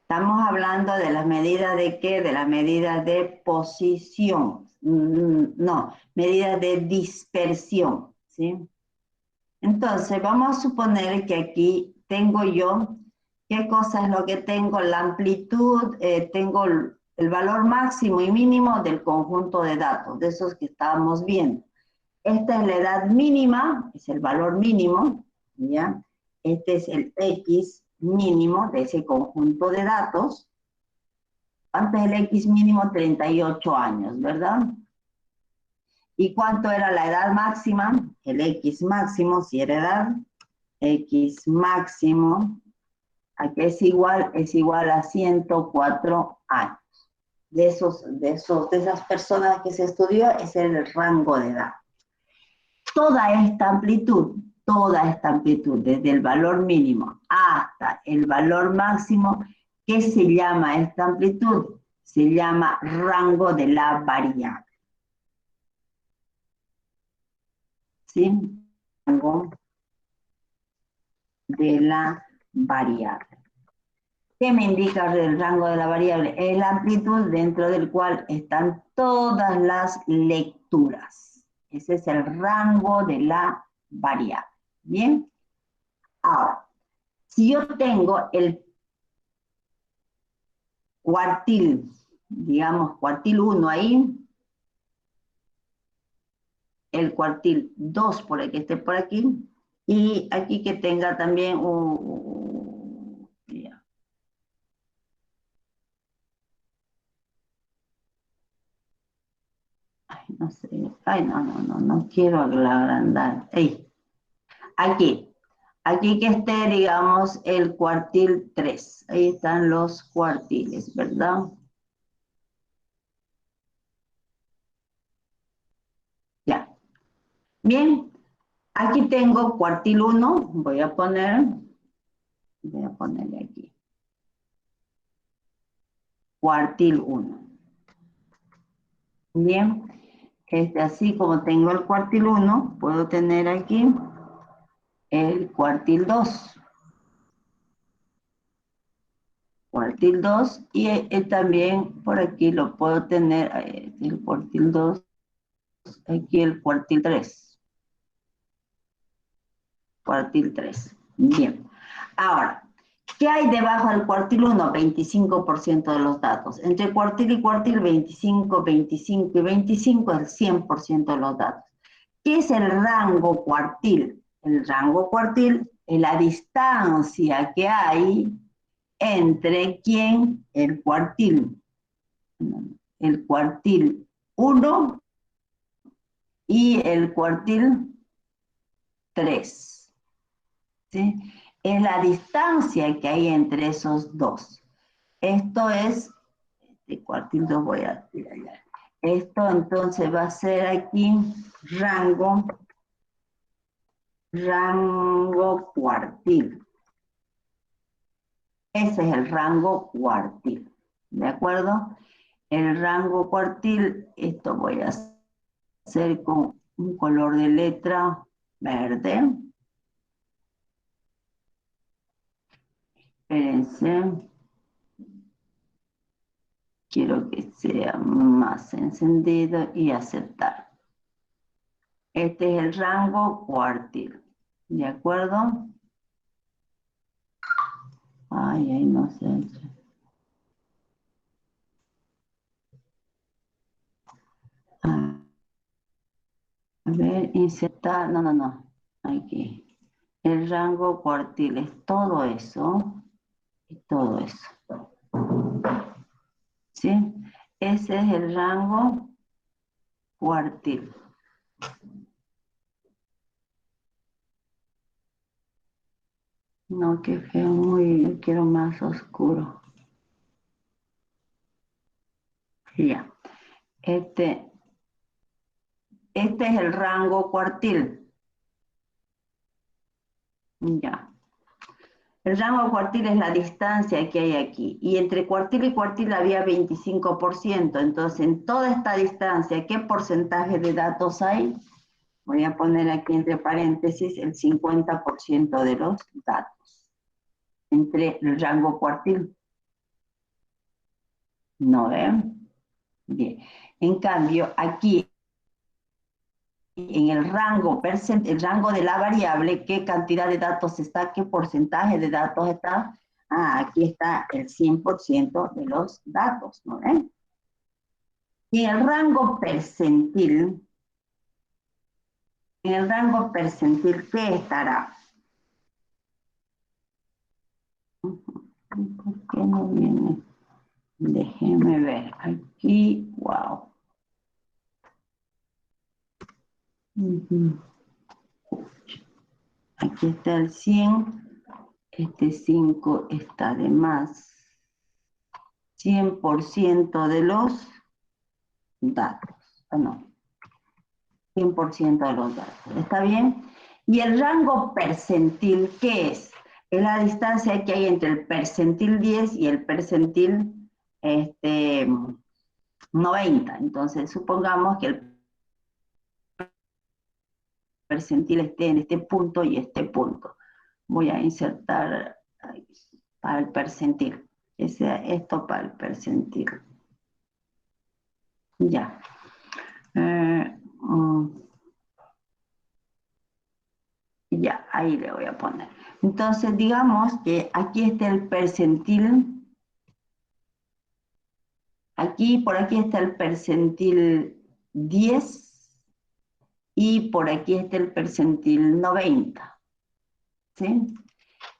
Estamos hablando de las medidas de ¿qué? De las medidas de posición. No, medidas de dispersión, ¿sí? Entonces, vamos a suponer que aquí tengo yo ¿Qué cosa es lo que tengo? La amplitud, tengo el valor máximo y mínimo del conjunto de datos, de esos que estábamos viendo. Esta es la edad mínima, es el valor mínimo, ¿ya? Este es el X mínimo de ese conjunto de datos. ¿Cuánto es el X mínimo? 38 años, ¿verdad? ¿Y cuánto era la edad máxima? El X máximo, si era edad, X máximo, ¿a qué es igual? Es igual a 104 años. De esas personas que se estudió, es el rango de edad. Toda esta amplitud, desde el valor mínimo hasta el valor máximo, ¿qué se llama esta amplitud? Se llama rango de la variable. ¿Sí? Rango de la variable. ¿Qué me indica el rango de la variable? Es la amplitud dentro del cual están todas las lecturas. Ese es el rango de la variable. ¿Bien? Ahora, si yo tengo el cuartil, digamos cuartil 1 ahí, el cuartil 2 por el que esté por aquí, y aquí que tenga también un... Ay, no sé, ay, no quiero agrandar. Aquí que esté, digamos, el cuartil 3. Ahí están los cuartiles, ¿verdad? Ya. Bien, aquí tengo cuartil 1. Voy a ponerle aquí. Cuartil 1. Bien, así como tengo el cuartil 1, puedo tener aquí el cuartil 2. Cuartil 2 y también por aquí lo puedo tener, el cuartil 2, aquí el cuartil 3. Cuartil 3. Bien. Ahora, ¿qué hay debajo del cuartil 1? 25% de los datos. Entre cuartil y cuartil, 25, 25 y 25 es el 100% de los datos. ¿Qué es el rango cuartil? El rango cuartil es la distancia que hay entre quién, el cuartil 1 y el cuartil 3. ¿Sí? Es la distancia que hay entre esos dos. Esto es, el cuartil 2 voy a tirar allá. Esto entonces va a ser aquí rango cuartil. Ese es el rango cuartil, ¿de acuerdo? El rango cuartil, esto voy a hacer con un color de letra verde. Espérense. Quiero que sea más encendido y aceptar. Este es el rango cuartil, ¿de acuerdo? Ay, no sé. A ver, insertar, no, aquí. El rango cuartil es todo eso y todo eso. ¿Sí? Ese es el rango cuartil. No, qué feo, yo quiero más oscuro. Ya. Este es el rango cuartil. Ya. El rango cuartil es la distancia que hay aquí. Y entre cuartil y cuartil había 25%. Entonces, en toda esta distancia, ¿qué porcentaje de datos hay? Voy a poner aquí entre paréntesis el 50% de los datos. Entre el rango cuartil. ¿No ven? Bien. En cambio, aquí, en el rango de la variable, ¿qué cantidad de datos está? ¿Qué porcentaje de datos está? Aquí está el 100% de los datos, ¿no ven? Y el rango percentil, ¿qué estará? ¿Por qué no viene? Déjenme ver. Aquí, wow. Aquí está el 100. Este 5 está de más. 100% de los datos. No. 100% de los datos. ¿Está bien? Y el rango percentil, ¿qué es? Es la distancia que hay entre el percentil 10 y el percentil 90. Entonces, supongamos que el percentil esté en este punto y este punto. Voy a insertar para el percentil. Que sea esto para el percentil. Ya. Ya, ahí le voy a poner. Entonces, digamos que aquí está el percentil. Por aquí está el percentil 10 y por aquí está el percentil 90. ¿Sí?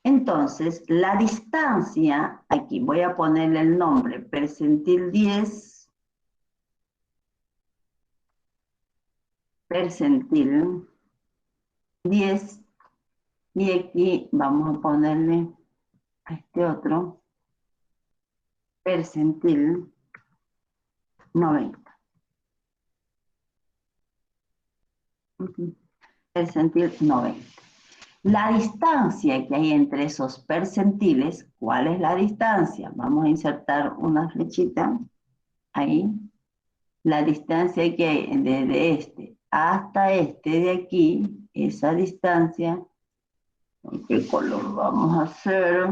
Entonces, la distancia, aquí voy a ponerle el nombre, percentil 10, percentil 10, y aquí vamos a ponerle a este otro, percentil 90. Percentil 90. La distancia que hay entre esos percentiles, ¿cuál es la distancia? Vamos a insertar una flechita ahí. La distancia que hay desde este hasta este de aquí, esa distancia, ¿con qué color vamos a hacer?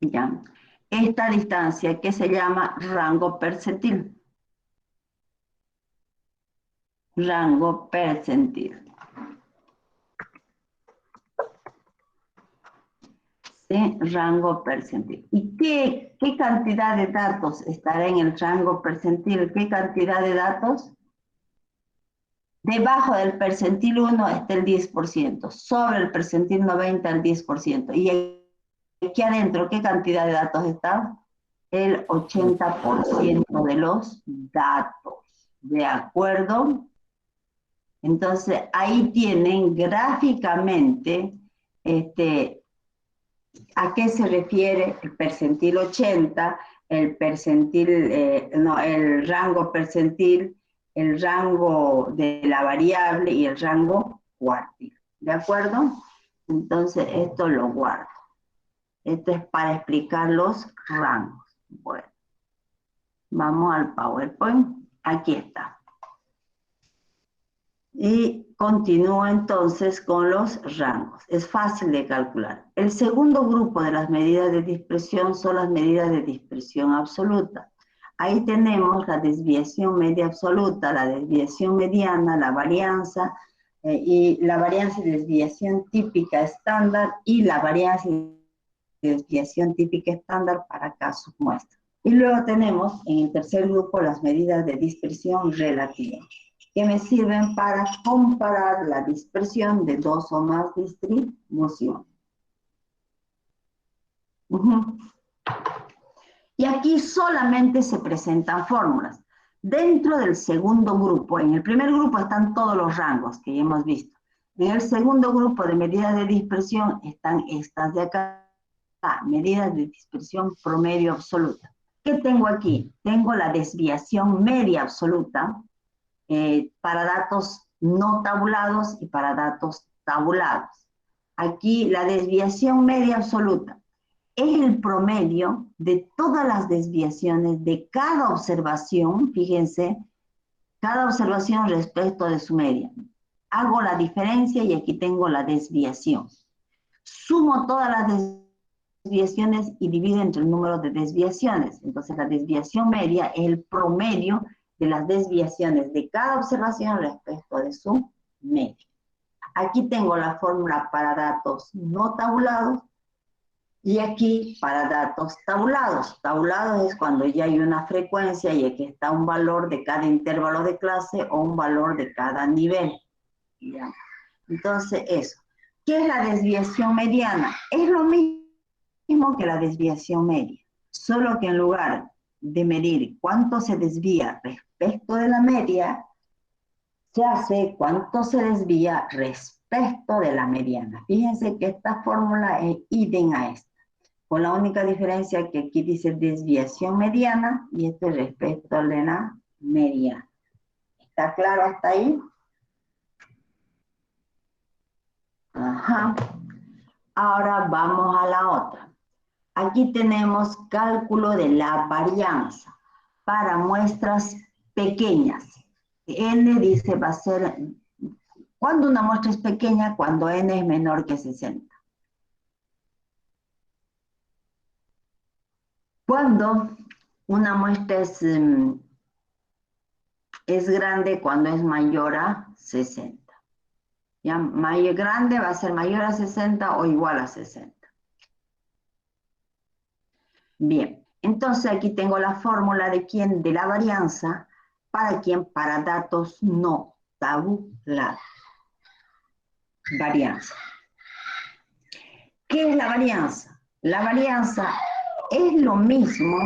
Ya. Esta distancia que se llama rango percentil. Rango percentil. ¿Sí? Rango percentil. ¿Y qué cantidad de datos estará en el rango percentil? ¿Qué cantidad de datos? Debajo del percentil 1 está el 10%, sobre el percentil 90 el 10%. Y aquí adentro, ¿qué cantidad de datos está? El 80% de los datos. ¿De acuerdo? Entonces, ahí tienen gráficamente ¿a qué se refiere el percentil 80, el rango percentil, el rango de la variable y el rango cuartil? ¿De acuerdo? Entonces, esto lo guardo. Esto es para explicar los rangos. Bueno, vamos al PowerPoint. Aquí está. Y continúo entonces con los rangos. Es fácil de calcular. El segundo grupo de las medidas de dispersión son las medidas de dispersión absoluta. Ahí tenemos la desviación media absoluta, la desviación mediana, la varianza y desviación típica estándar y la varianza y desviación típica estándar para casos muestra. Y luego tenemos en el tercer grupo las medidas de dispersión relativa, que me sirven para comparar la dispersión de dos o más distribuciones. Y aquí solamente se presentan fórmulas. Dentro del segundo grupo, en el primer grupo están todos los rangos que ya hemos visto. En el segundo grupo de medidas de dispersión están estas de acá, medidas de dispersión promedio absoluta. ¿Qué tengo aquí? Tengo la desviación media absoluta, para datos no tabulados y para datos tabulados. Aquí la desviación media absoluta es el promedio de todas las desviaciones de cada observación, fíjense, cada observación respecto de su media. Hago la diferencia y aquí tengo la desviación. Sumo todas las desviaciones y divido entre el número de desviaciones. Entonces la desviación media es el promedio de las desviaciones de cada observación respecto de su media. Aquí tengo la fórmula para datos no tabulados y aquí para datos tabulados. Tabulados es cuando ya hay una frecuencia y aquí está un valor de cada intervalo de clase o un valor de cada nivel. ¿Ya? Entonces, eso. ¿Qué es la desviación mediana? Es lo mismo que la desviación media, solo que en lugar de medir cuánto se desvía respecto de la media, se hace cuánto se desvía respecto de la mediana. Fíjense que esta fórmula es idéntica a esta, con la única diferencia que aquí dice desviación mediana y esto es respecto de la mediana. ¿Está claro hasta ahí? Ajá. Ahora vamos a la otra. Aquí tenemos cálculo de la varianza para muestras pequeñas. N dice va a ser, ¿cuándo una muestra es pequeña? Cuando N es menor que 60. Cuando una muestra es grande, cuando es mayor a 60. ¿Ya? Mayor grande va a ser mayor a 60 o igual a 60. Bien, entonces aquí tengo la fórmula de quién, de la varianza, para quién, para datos no tabulados. Varianza. ¿Qué es la varianza? La varianza es lo mismo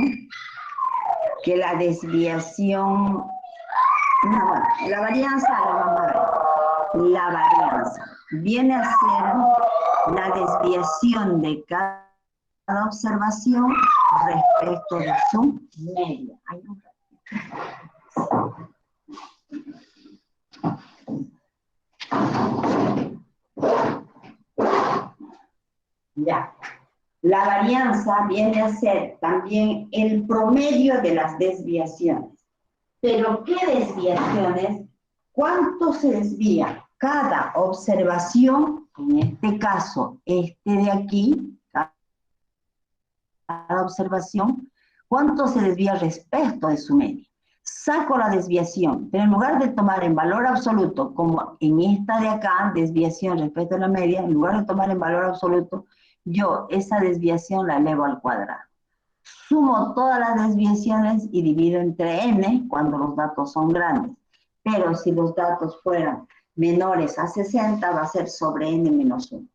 que la desviación. No, bueno, la varianza, vamos a ver. La varianza viene a ser la desviación de cada observación respecto de su media. Ya. La varianza viene a ser también el promedio de las desviaciones. Pero, ¿qué desviaciones? ¿Cuánto se desvía cada observación? En este caso, este de aquí, cada observación, ¿cuánto se desvía respecto de su media? Saco la desviación, pero en lugar de tomar en valor absoluto, como en esta de acá, desviación respecto a la media, en lugar de tomar en valor absoluto, yo esa desviación la elevo al cuadrado. Sumo todas las desviaciones y divido entre n cuando los datos son grandes. Pero si los datos fueran menores a 60, va a ser sobre n menos 1.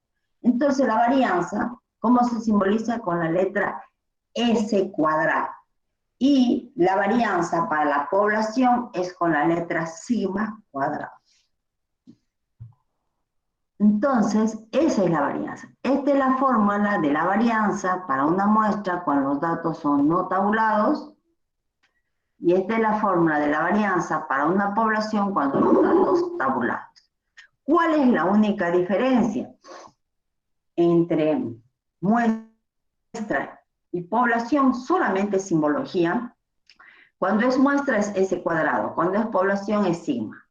Entonces la varianza, ¿cómo se simboliza? Con la letra S cuadrada. Y la varianza para la población es con la letra sigma cuadrada. Entonces, esa es la varianza. Esta es la fórmula de la varianza para una muestra cuando los datos son no tabulados. Y esta es la fórmula de la varianza para una población cuando los datos tabulados. ¿Cuál es la única diferencia entre muestra y población? Solamente simbología. Cuando es muestra es S cuadrado, cuando es población es sigma.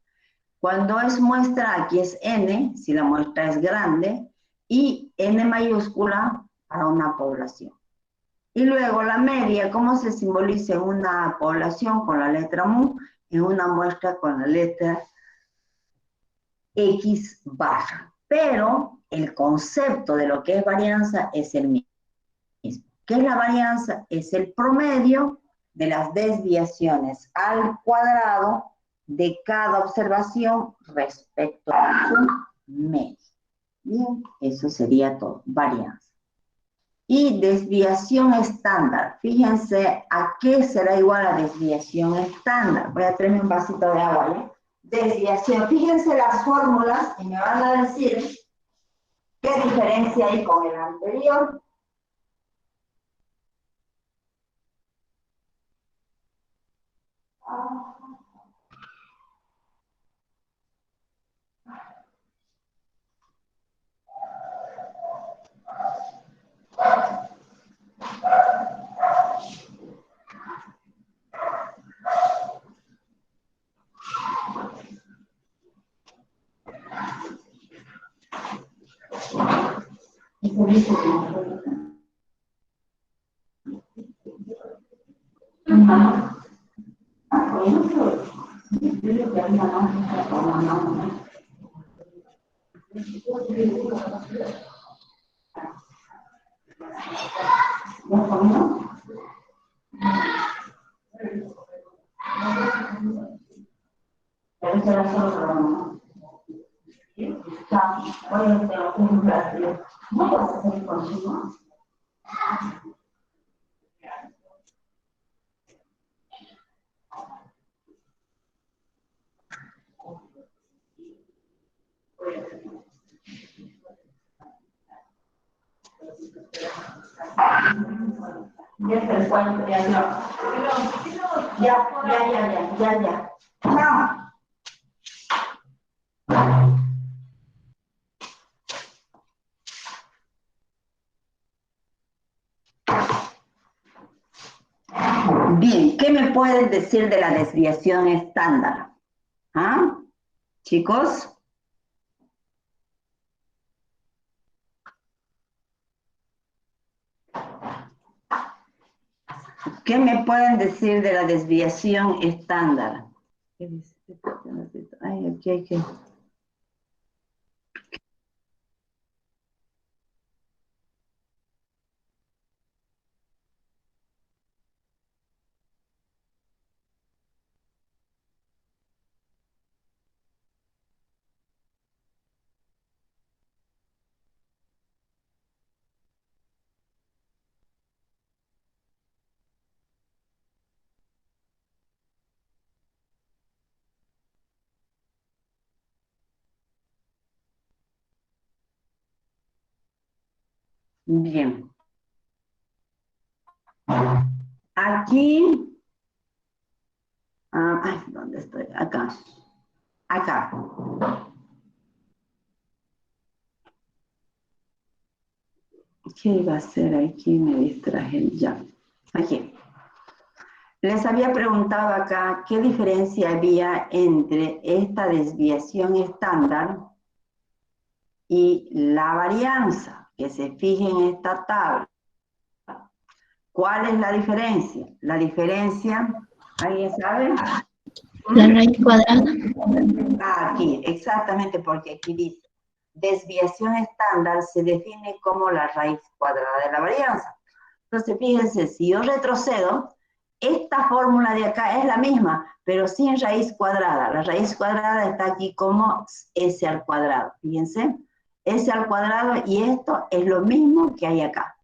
Cuando es muestra, aquí es n, si la muestra es grande, y n mayúscula para una población. Y luego la media, ¿cómo se simboliza en una población? Con la letra mu, en una muestra con la letra X barra. Pero el concepto de lo que es varianza es el mismo. ¿Qué es la varianza? Es el promedio de las desviaciones al cuadrado de cada observación respecto a su media. Bien, eso sería todo, varianza. Y desviación estándar. Fíjense a qué será igual a desviación estándar. Voy a traerme un vasito de agua, ¿ya? Desviación. Fíjense las fórmulas y me van a decir qué diferencia hay con el anterior. Ya está el cuento, ya no. Ya. No. Bien, ¿qué me pueden decir de la desviación estándar? ¿Ah? Chicos. ¿Qué me pueden decir de la desviación estándar? Ay, aquí hay que... Bien. Aquí... ay, ¿dónde estoy? Acá. Acá. ¿Qué iba a hacer aquí? Me distraje ya. Aquí. Les había preguntado acá qué diferencia había entre esta desviación estándar y la varianza, que se fije en esta tabla. ¿Cuál es la diferencia? La diferencia, ¿alguien sabe? La raíz cuadrada. Aquí, exactamente, porque aquí dice, desviación estándar se define como la raíz cuadrada de la varianza. Entonces, fíjense, si yo retrocedo, esta fórmula de acá es la misma, pero sin raíz cuadrada. La raíz cuadrada está aquí como s al cuadrado. Fíjense, s al cuadrado y esto es lo mismo que hay acá.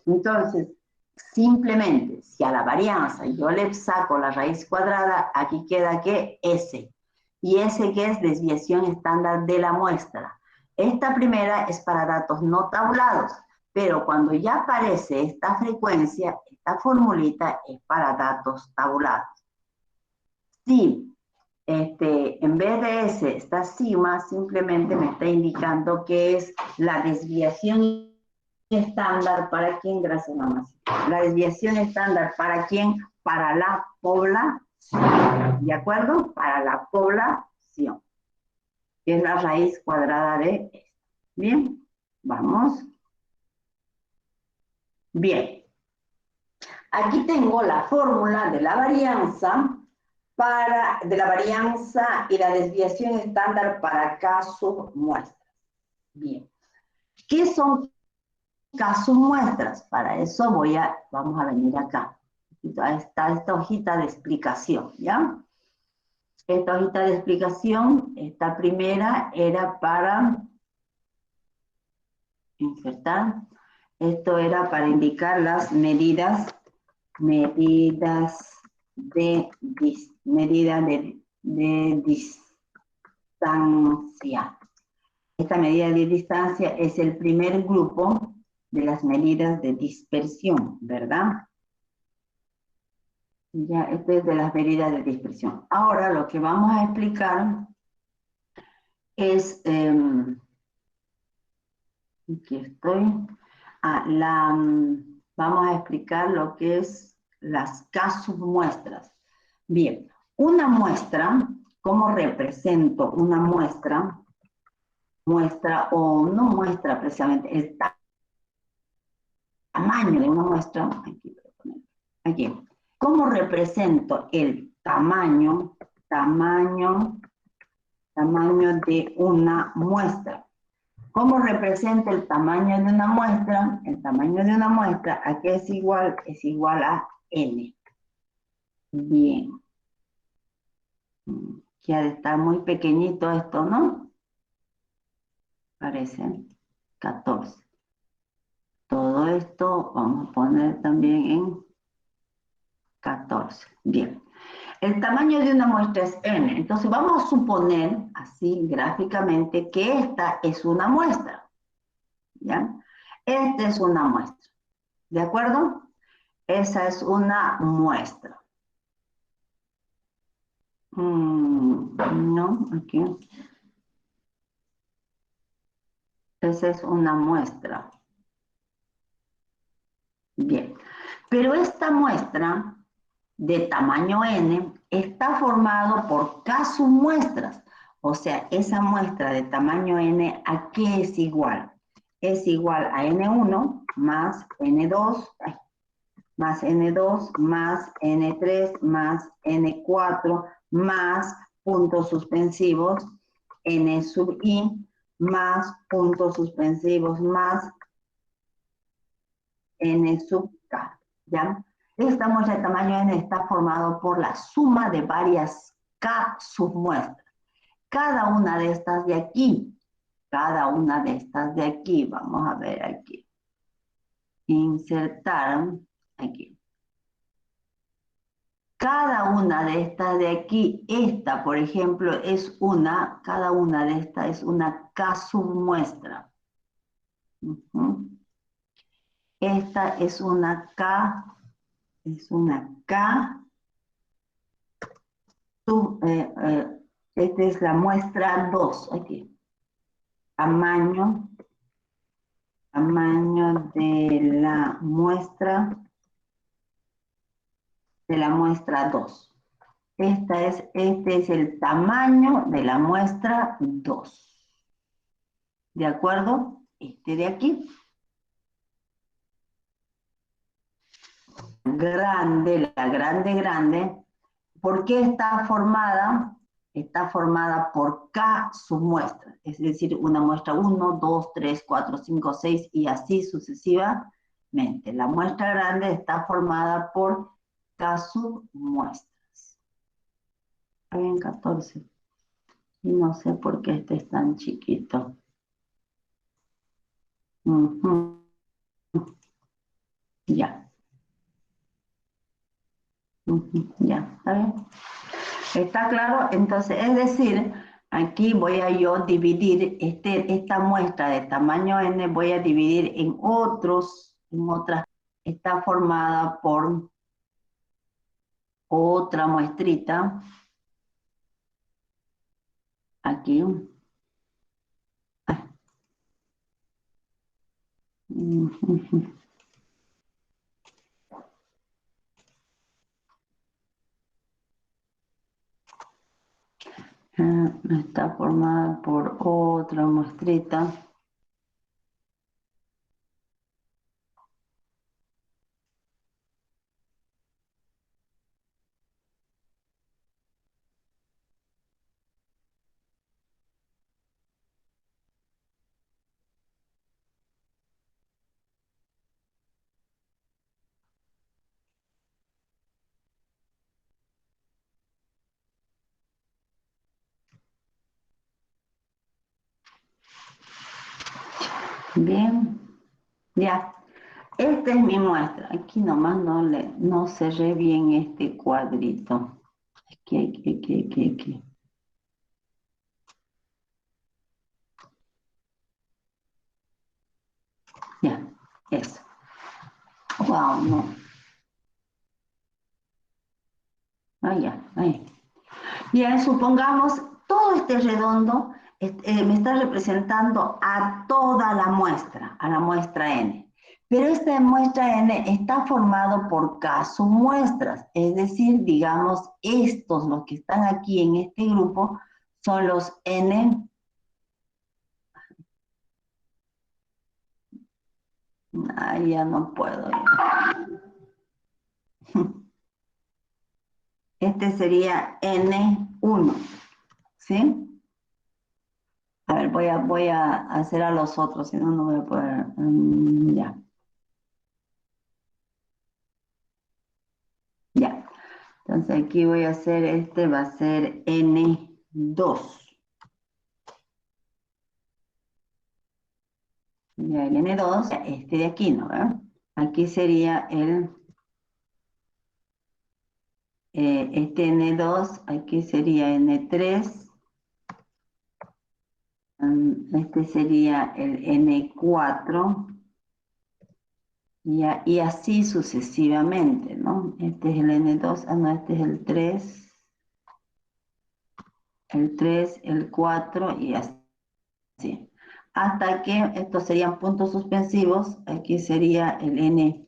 Entonces, simplemente, si a la varianza yo le saco la raíz cuadrada, aquí queda que S. Y S que es desviación estándar de la muestra. Esta primera es para datos no tabulados, pero cuando ya aparece esta frecuencia, esta formulita es para datos tabulados. Si en vez de S está sigma, simplemente me está indicando que es la desviación estándar para quién, gracias mamá. La desviación estándar para quién, para la población, ¿de acuerdo? Para la población, que es la raíz cuadrada de esto. Bien, vamos. Bien, aquí tengo la fórmula de la varianza de la varianza y la desviación estándar para casos muestras. Bien, ¿qué son casos muestras? Para eso vamos a venir acá. Está esta hojita de explicación, ¿ya? Esta hojita de explicación, esta primera era para insertar. Esto era para indicar las medidas de distancia. Esta medida de distancia es el primer grupo de las medidas de dispersión, ¿verdad? Ya, esto es de las medidas de dispersión. Ahora lo que vamos a explicar es, aquí estoy, vamos a explicar lo que es las casos muestras. Bien, una muestra, ¿cómo represento una muestra? Muestra o no muestra precisamente, el tamaño de una muestra, aquí, ¿Cómo represento el tamaño de una muestra? ¿Cómo represento el tamaño de una muestra? El tamaño de una muestra, ¿a qué es igual? Es igual a n. Bien. Ya de estar muy pequeñito esto, ¿no? Parece 14. Todo esto vamos a poner también en 14. Bien. El tamaño de una muestra es n. Entonces vamos a suponer, así gráficamente, que esta es una muestra. ¿Ya? Esta es una muestra. ¿De acuerdo? Esa es una muestra. No, aquí. Esa es una muestra. Bien. Pero esta muestra de tamaño n está formado por k submuestras. O sea, esa muestra de tamaño n, ¿a qué es igual? Es igual a n1 más n2, más n2 más n3 más n4 más puntos suspensivos n sub i más puntos suspensivos más n sub k, ¿ya? Esta muestra de tamaño n está formado por la suma de varias k submuestras. Cada una de estas de aquí, vamos a ver aquí. Insertar aquí. Cada una de estas de aquí, esta, por ejemplo, es una, cada una de estas es una K submuestra. Esta es una K, esta es la muestra 2, aquí. Tamaño de la muestra 2. Este es el tamaño de la muestra 2. ¿De acuerdo? Este de aquí. Grande, la grande. ¿Por qué está formada? Está formada por K submuestras. Es decir, una muestra 1, 2, 3, 4, 5, 6 y así sucesivamente. La muestra grande está formada por K submuestras. Está bien, 14. Y no sé por qué este es tan chiquito. Ya. Ya, ¿está bien? ¿Está claro? Entonces, es decir, aquí voy a yo dividir esta muestra de tamaño n, voy a dividir en otras. Está formada por otra muestrita. Aquí. Está formada por otra muestrita. Bien, ya. Esta es mi muestra. Aquí nomás no cerré bien este cuadrito. Aquí. Ya, eso. Wow, no. Ahí. Bien, supongamos todo este redondo me está representando a toda la muestra, a la muestra n. Pero esta muestra n está formado por K submuestras, es decir, digamos, los que están aquí en este grupo, son los n. Ya no puedo. Este sería N1, ¿sí? A ver, voy a hacer a los otros, si no, no voy a poder, ya. Ya. Entonces aquí voy a hacer, este va a ser N2. Ya el N2, este de aquí, ¿no? Aquí sería este N2, aquí sería N3, este sería el N4, y así sucesivamente, ¿no? Este es el N2, no, este es el 3, el 4 y así. Hasta que estos serían puntos suspensivos, aquí sería el N5,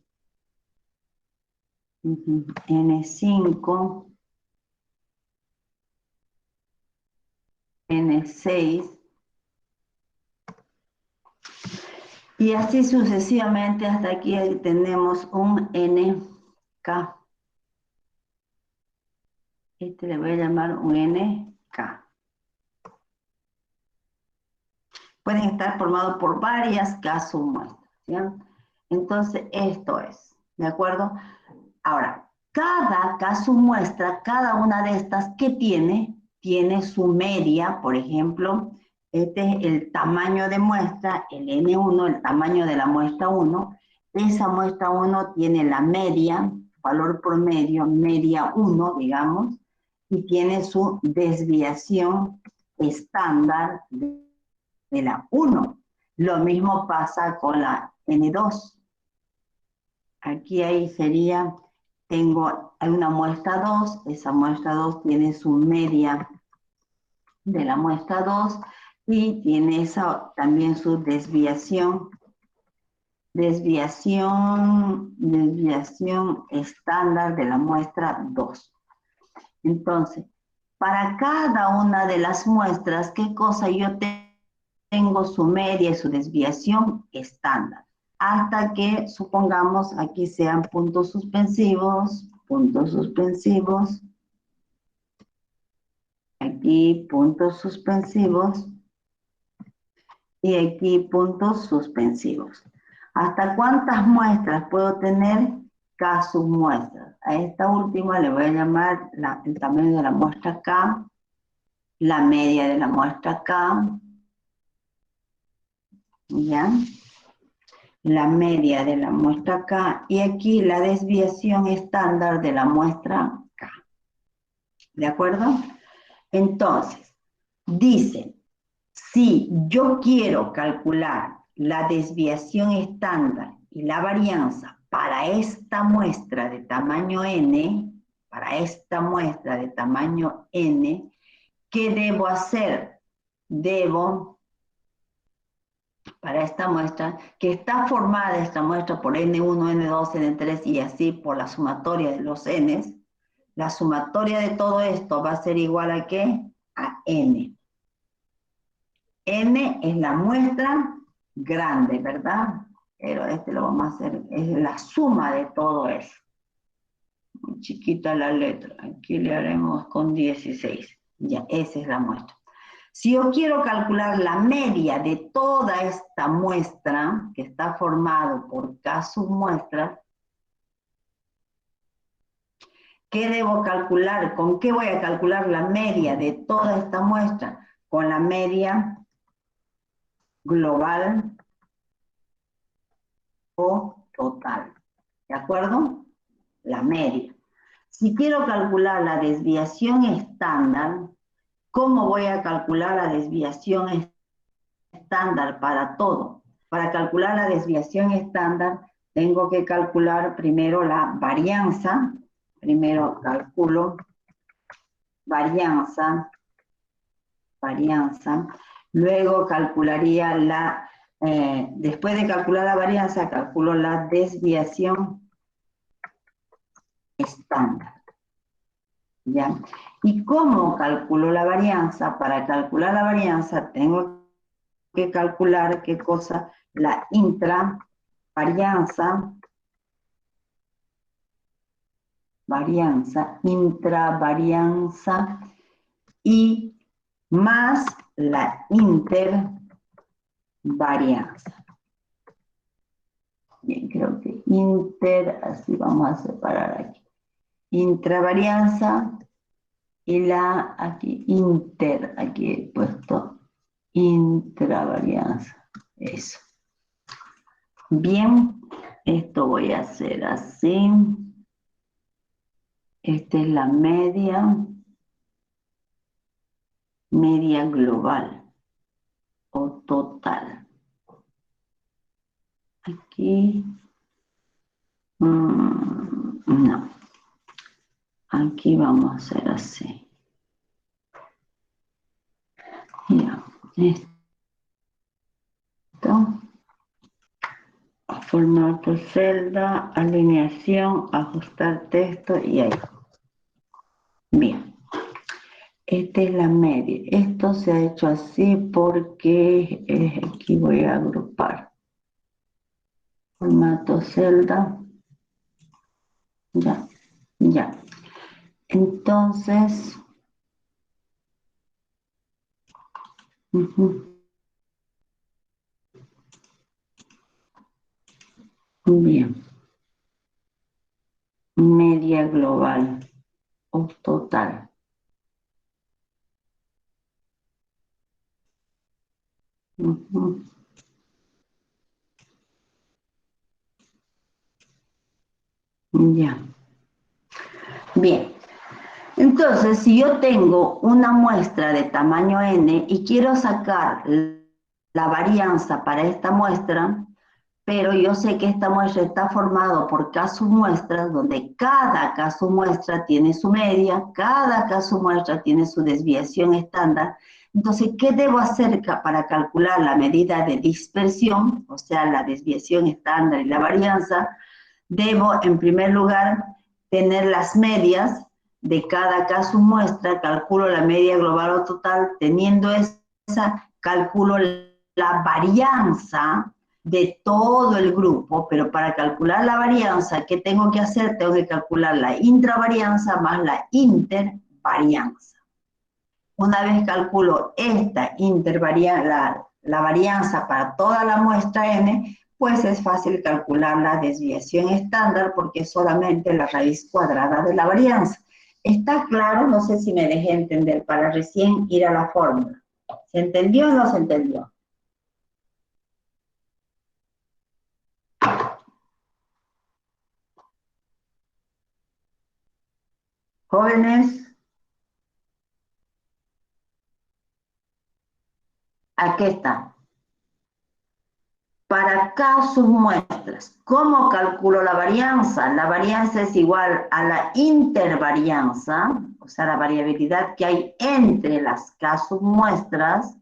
N6, y así sucesivamente hasta aquí tenemos un NK. Este le voy a llamar un NK. Pueden estar formados por varias K submuestras, ¿sí? Entonces, esto es, ¿de acuerdo? Ahora, cada K submuestra, cada una de estas, ¿qué tiene? Tiene su media, por ejemplo, este es el tamaño de muestra, el N1, el tamaño de la muestra 1. Esa muestra 1 tiene la media, valor promedio, media 1, digamos, y tiene su desviación estándar de la 1. Lo mismo pasa con la N2. Aquí ahí sería, hay una muestra 2, esa muestra 2 tiene su media de la muestra 2 y tiene también su desviación estándar de la muestra 2. Entonces, para cada una de las muestras, ¿qué cosa yo tengo? Su media y su desviación estándar. Hasta que, supongamos, aquí sean puntos suspensivos, aquí puntos suspensivos, y aquí puntos suspensivos. ¿Hasta cuántas muestras puedo tener? K submuestras. A esta última le voy a llamar el tamaño de la muestra K, la media de la muestra K, ¿ya? La media de la muestra K, y aquí la desviación estándar de la muestra K. ¿De acuerdo? Entonces, dice, si yo quiero calcular la desviación estándar y la varianza para esta muestra de tamaño n, ¿qué debo hacer? Para esta muestra, que está formada esta muestra por N1, N2, N3 y así por la sumatoria de los Ns, la sumatoria de todo esto va a ser igual a ¿qué? A N. N es la muestra grande, ¿verdad? Pero este lo vamos a hacer, es la suma de todo eso. Muy chiquita la letra, aquí le haremos con 16. Ya, esa es la muestra. Si yo quiero calcular la media de toda esta muestra, que está formado por K submuestras, ¿qué debo calcular? ¿Con qué voy a calcular la media de toda esta muestra? Con la media global o total. ¿De acuerdo? La media. Si quiero calcular la desviación estándar, ¿cómo voy a calcular la desviación estándar para todo? Para calcular la desviación estándar, tengo que calcular primero la varianza. Primero calculo varianza. Luego calcularía después de calcular la varianza, calculo la desviación estándar. ¿Ya? ¿Y cómo calculo la varianza? Para calcular la varianza tengo que calcular, ¿qué cosa? La intravarianza varianza, intravarianza y más la intervarianza. Bien, creo que así vamos a separar aquí. Intravarianza y la aquí aquí he puesto intravarianza. Eso. Bien, esto voy a hacer así. Esta es la media global o total. Aquí, no. Aquí vamos a hacer así. Ya, esto. Formato celda, alineación, ajustar texto y ahí. Bien. Esta es la media. Esto se ha hecho así porque aquí voy a agrupar. Formato celda. Ya. Entonces, bien. Media global o total. Ya. Bien. Entonces, si yo tengo una muestra de tamaño n y quiero sacar la varianza para esta muestra, pero yo sé que esta muestra está formada por casos muestras, donde cada caso muestra tiene su media, cada caso muestra tiene su desviación estándar. Entonces, ¿qué debo hacer para calcular la medida de dispersión, o sea, la desviación estándar y la varianza? Debo, en primer lugar, tener las medias de cada caso muestra, calculo la media global o total, teniendo esa, calculo la varianza de todo el grupo, pero para calcular la varianza, ¿qué tengo que hacer? Tengo que calcular la intravarianza más la intervarianza. Una vez calculo esta la varianza para toda la muestra n, pues es fácil calcular la desviación estándar porque es solamente la raíz cuadrada de la varianza. ¿Está claro? No sé si me dejé entender para recién ir a la fórmula. ¿Se entendió o no se entendió? Jóvenes, aquí está. Para casos muestras, ¿cómo calculo la varianza? La varianza es igual a la intervarianza, o sea, la variabilidad que hay entre las casos muestras,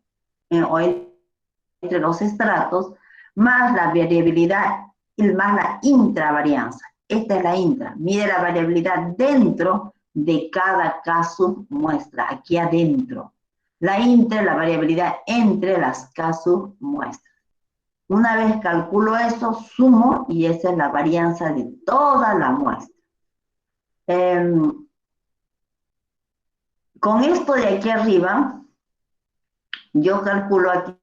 o entre los estratos, más la variabilidad, más la intravarianza. Esta es la intra, mide la variabilidad dentro de cada caso muestra, aquí adentro. La inter, la variabilidad entre las casos muestras. Una vez calculo eso, sumo y esa es la varianza de toda la muestra. Con esto de aquí arriba, yo calculo aquí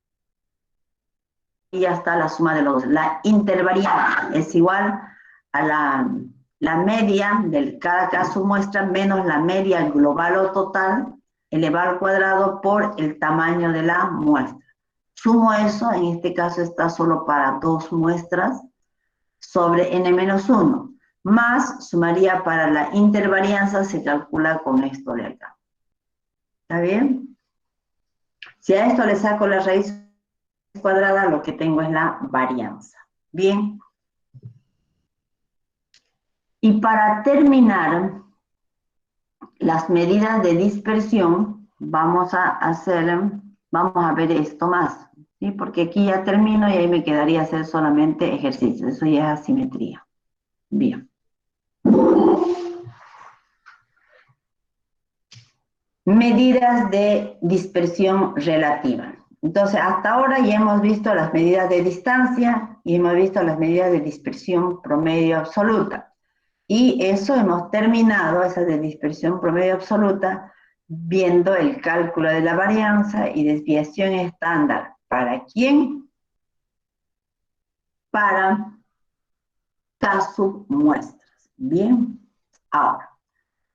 y ya está la suma de los dos. La intervarianza es igual a la media de cada caso muestra menos la media global o total elevado al cuadrado por el tamaño de la muestra. Sumo eso, en este caso está solo para 2 muestras, sobre n-1, más sumaría para la intervarianza, se calcula con esto de acá. ¿Está bien? Si a esto le saco la raíz cuadrada, lo que tengo es la varianza. Bien. Y para terminar, las medidas de dispersión, vamos a ver esto más, ¿sí? Porque aquí ya termino y ahí me quedaría hacer solamente ejercicios, eso ya es asimetría. Bien. Medidas de dispersión relativa. Entonces, hasta ahora ya hemos visto las medidas de distancia y hemos visto las medidas de dispersión promedio absoluta. Y eso hemos terminado, esa de dispersión promedio absoluta, viendo el cálculo de la varianza y desviación estándar. ¿Para quién? Para caso muestras. Bien, ahora,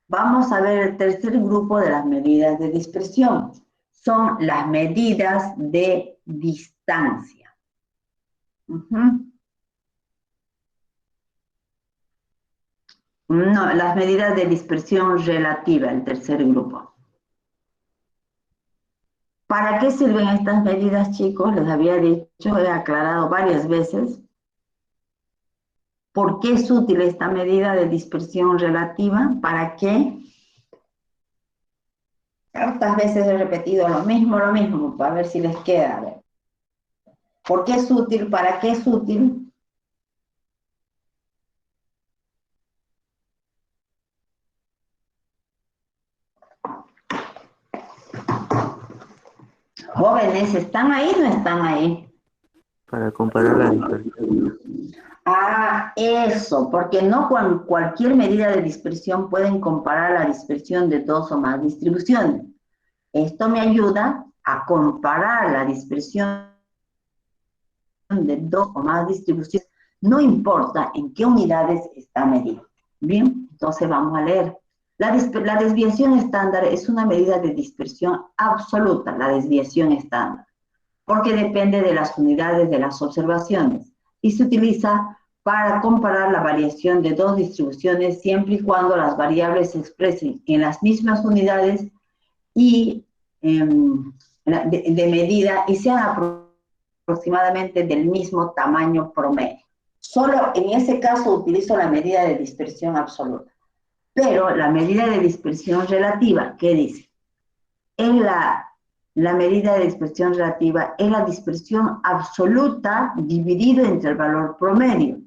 vamos a ver el tercer grupo de las medidas de dispersión. Son las medidas de distancia. No, las medidas de dispersión relativa, el tercer grupo. ¿Para qué sirven estas medidas, chicos? Les había dicho, he aclarado varias veces. ¿Por qué es útil esta medida de dispersión relativa? ¿Para qué? Tantas veces he repetido lo mismo, para ver si les queda. A ver. ¿Por qué es útil? ¿Para qué es útil? Jóvenes, ¿están ahí o no están ahí? Para comparar la dispersión. Ah, eso, porque no con cualquier medida de dispersión pueden comparar la dispersión de dos o más distribuciones. Esto me ayuda a comparar la dispersión de dos o más distribuciones, no importa en qué unidades está medido. Bien, entonces vamos a leer. La desviación estándar es una medida de dispersión absoluta, la desviación estándar, porque depende de las unidades de las observaciones y se utiliza para comparar la variación de dos distribuciones siempre y cuando las variables se expresen en las mismas unidades y de medida y sean aproximadamente del mismo tamaño promedio. Solo en ese caso utilizo la medida de dispersión absoluta. Pero la medida de dispersión relativa, ¿qué dice? En la medida de dispersión relativa es la dispersión absoluta dividido entre el valor promedio.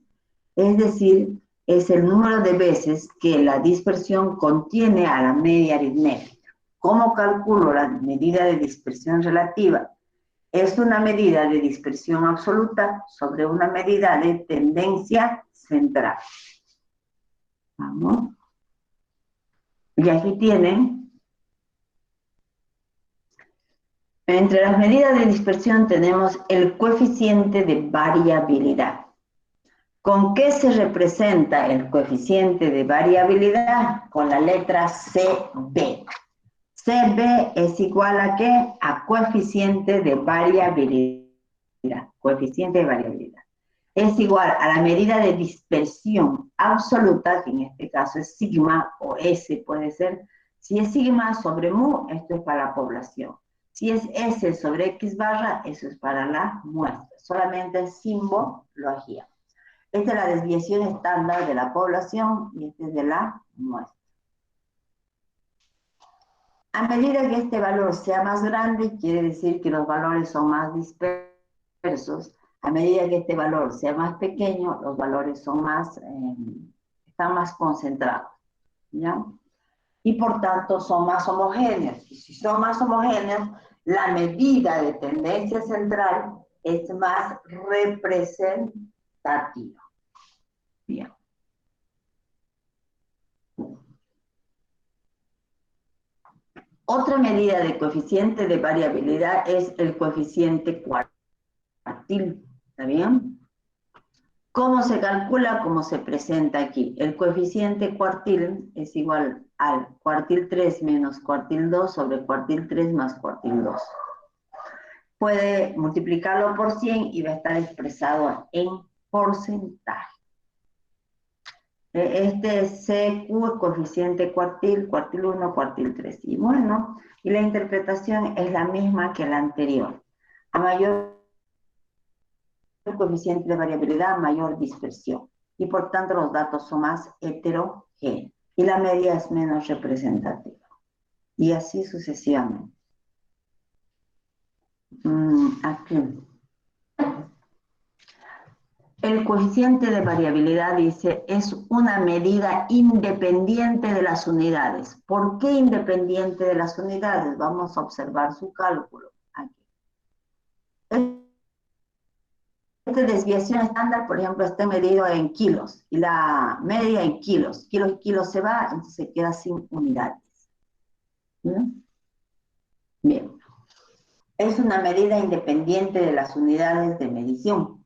Es decir, es el número de veces que la dispersión contiene a la media aritmética. ¿Cómo calculo la medida de dispersión relativa? Es una medida de dispersión absoluta sobre una medida de tendencia central. Vamos. Y aquí tienen, entre las medidas de dispersión tenemos el coeficiente de variabilidad. ¿Con qué se representa el coeficiente de variabilidad? Con la letra CB. CB es igual a ¿qué? A coeficiente de variabilidad. Coeficiente de variabilidad. Es igual a la medida de dispersión absoluta, que en este caso es sigma o S puede ser. Si es sigma sobre mu, esto es para la población. Si es S sobre X barra, eso es para la muestra. Solamente el símbolo lo hacía. Esta es la desviación estándar de la población y esta es de la muestra. A medida que este valor sea más grande, quiere decir que los valores son más dispersos. A medida que este valor sea más pequeño, los valores son más, están más concentrados, ¿ya? Y por tanto son más homogéneos. Y si son más homogéneos, la medida de tendencia central es más representativa. Bien. Otra medida de coeficiente de variabilidad es el coeficiente cuartil. ¿Está bien? ¿Cómo se calcula? Como se presenta aquí. El coeficiente cuartil es igual al cuartil 3 menos cuartil 2 sobre cuartil 3 más cuartil 2. Puede multiplicarlo por 100 y va a estar expresado en porcentaje. Este es CQ, coeficiente cuartil, cuartil 1, cuartil 3. Y bueno, y la interpretación es la misma que la anterior. A mayor coeficiente de variabilidad, mayor dispersión. Y por tanto los datos son más heterogéneos. Y la media es menos representativa. Y así sucesivamente. Aquí. El coeficiente de variabilidad, dice, es una medida independiente de las unidades. ¿Por qué independiente de las unidades? Vamos a observar su cálculo aquí. esta desviación estándar, por ejemplo, está medido en kilos y la media en kilos. Kilos y kilos se va, entonces se queda sin unidades. ¿Bien? Bien. Es una medida independiente de las unidades de medición.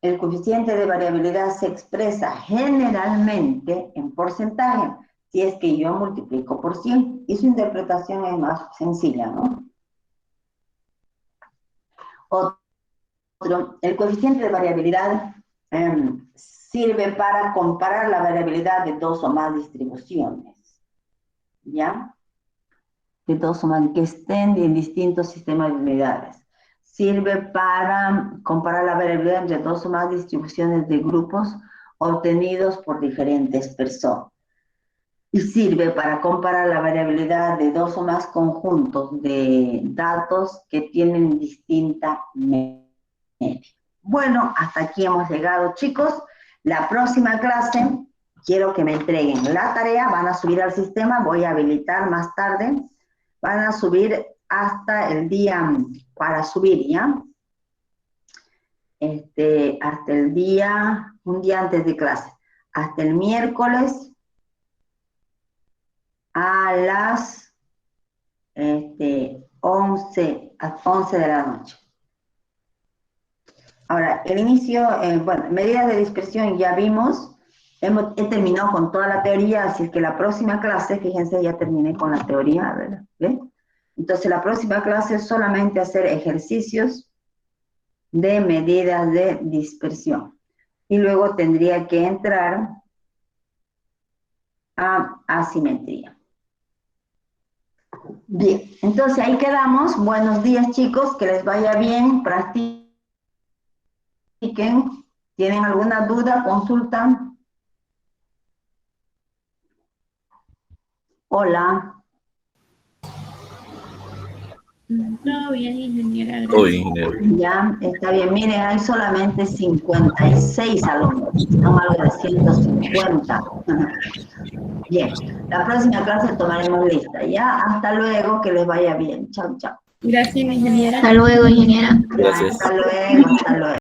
El coeficiente de variabilidad se expresa generalmente en porcentaje, si es que yo multiplico por 100. Y su interpretación es más sencilla, ¿no? Otro, el coeficiente de variabilidad sirve para comparar la variabilidad de dos o más distribuciones, ¿ya? De dos o más que estén en distintos sistemas de unidades. Sirve para comparar la variabilidad entre dos o más distribuciones de grupos obtenidos por diferentes personas. Y sirve para comparar la variabilidad de dos o más conjuntos de datos que tienen distinta media. Bueno, hasta aquí hemos llegado, chicos. La próxima clase quiero que me entreguen la tarea, van a subir al sistema, voy a habilitar más tarde, van a subir hasta el día, para subir, ¿ya? Hasta el día, un día antes de clase, hasta el miércoles a las 11 de la noche. Ahora, el inicio, bueno, medidas de dispersión ya vimos, he terminado con toda la teoría, así que la próxima clase, fíjense, ya terminé con la teoría, ¿verdad? ¿Ven? Entonces, la próxima clase es solamente hacer ejercicios de medidas de dispersión. Y luego tendría que entrar a asimetría. Bien, entonces ahí quedamos. Buenos días, chicos, que les vaya bien, practiquen. ¿Tienen alguna duda? Consulta. Hola. Todo bien, ingeniera. Todo bien, ingeniero. Ya, está bien. Miren, hay solamente 56 alumnos. Son algo de 150. Bien, la próxima clase tomaremos lista. Ya, hasta luego, que les vaya bien. Chao, chao. Gracias, ingeniera. Hasta luego, ingeniera. Gracias. Hasta luego, hasta luego.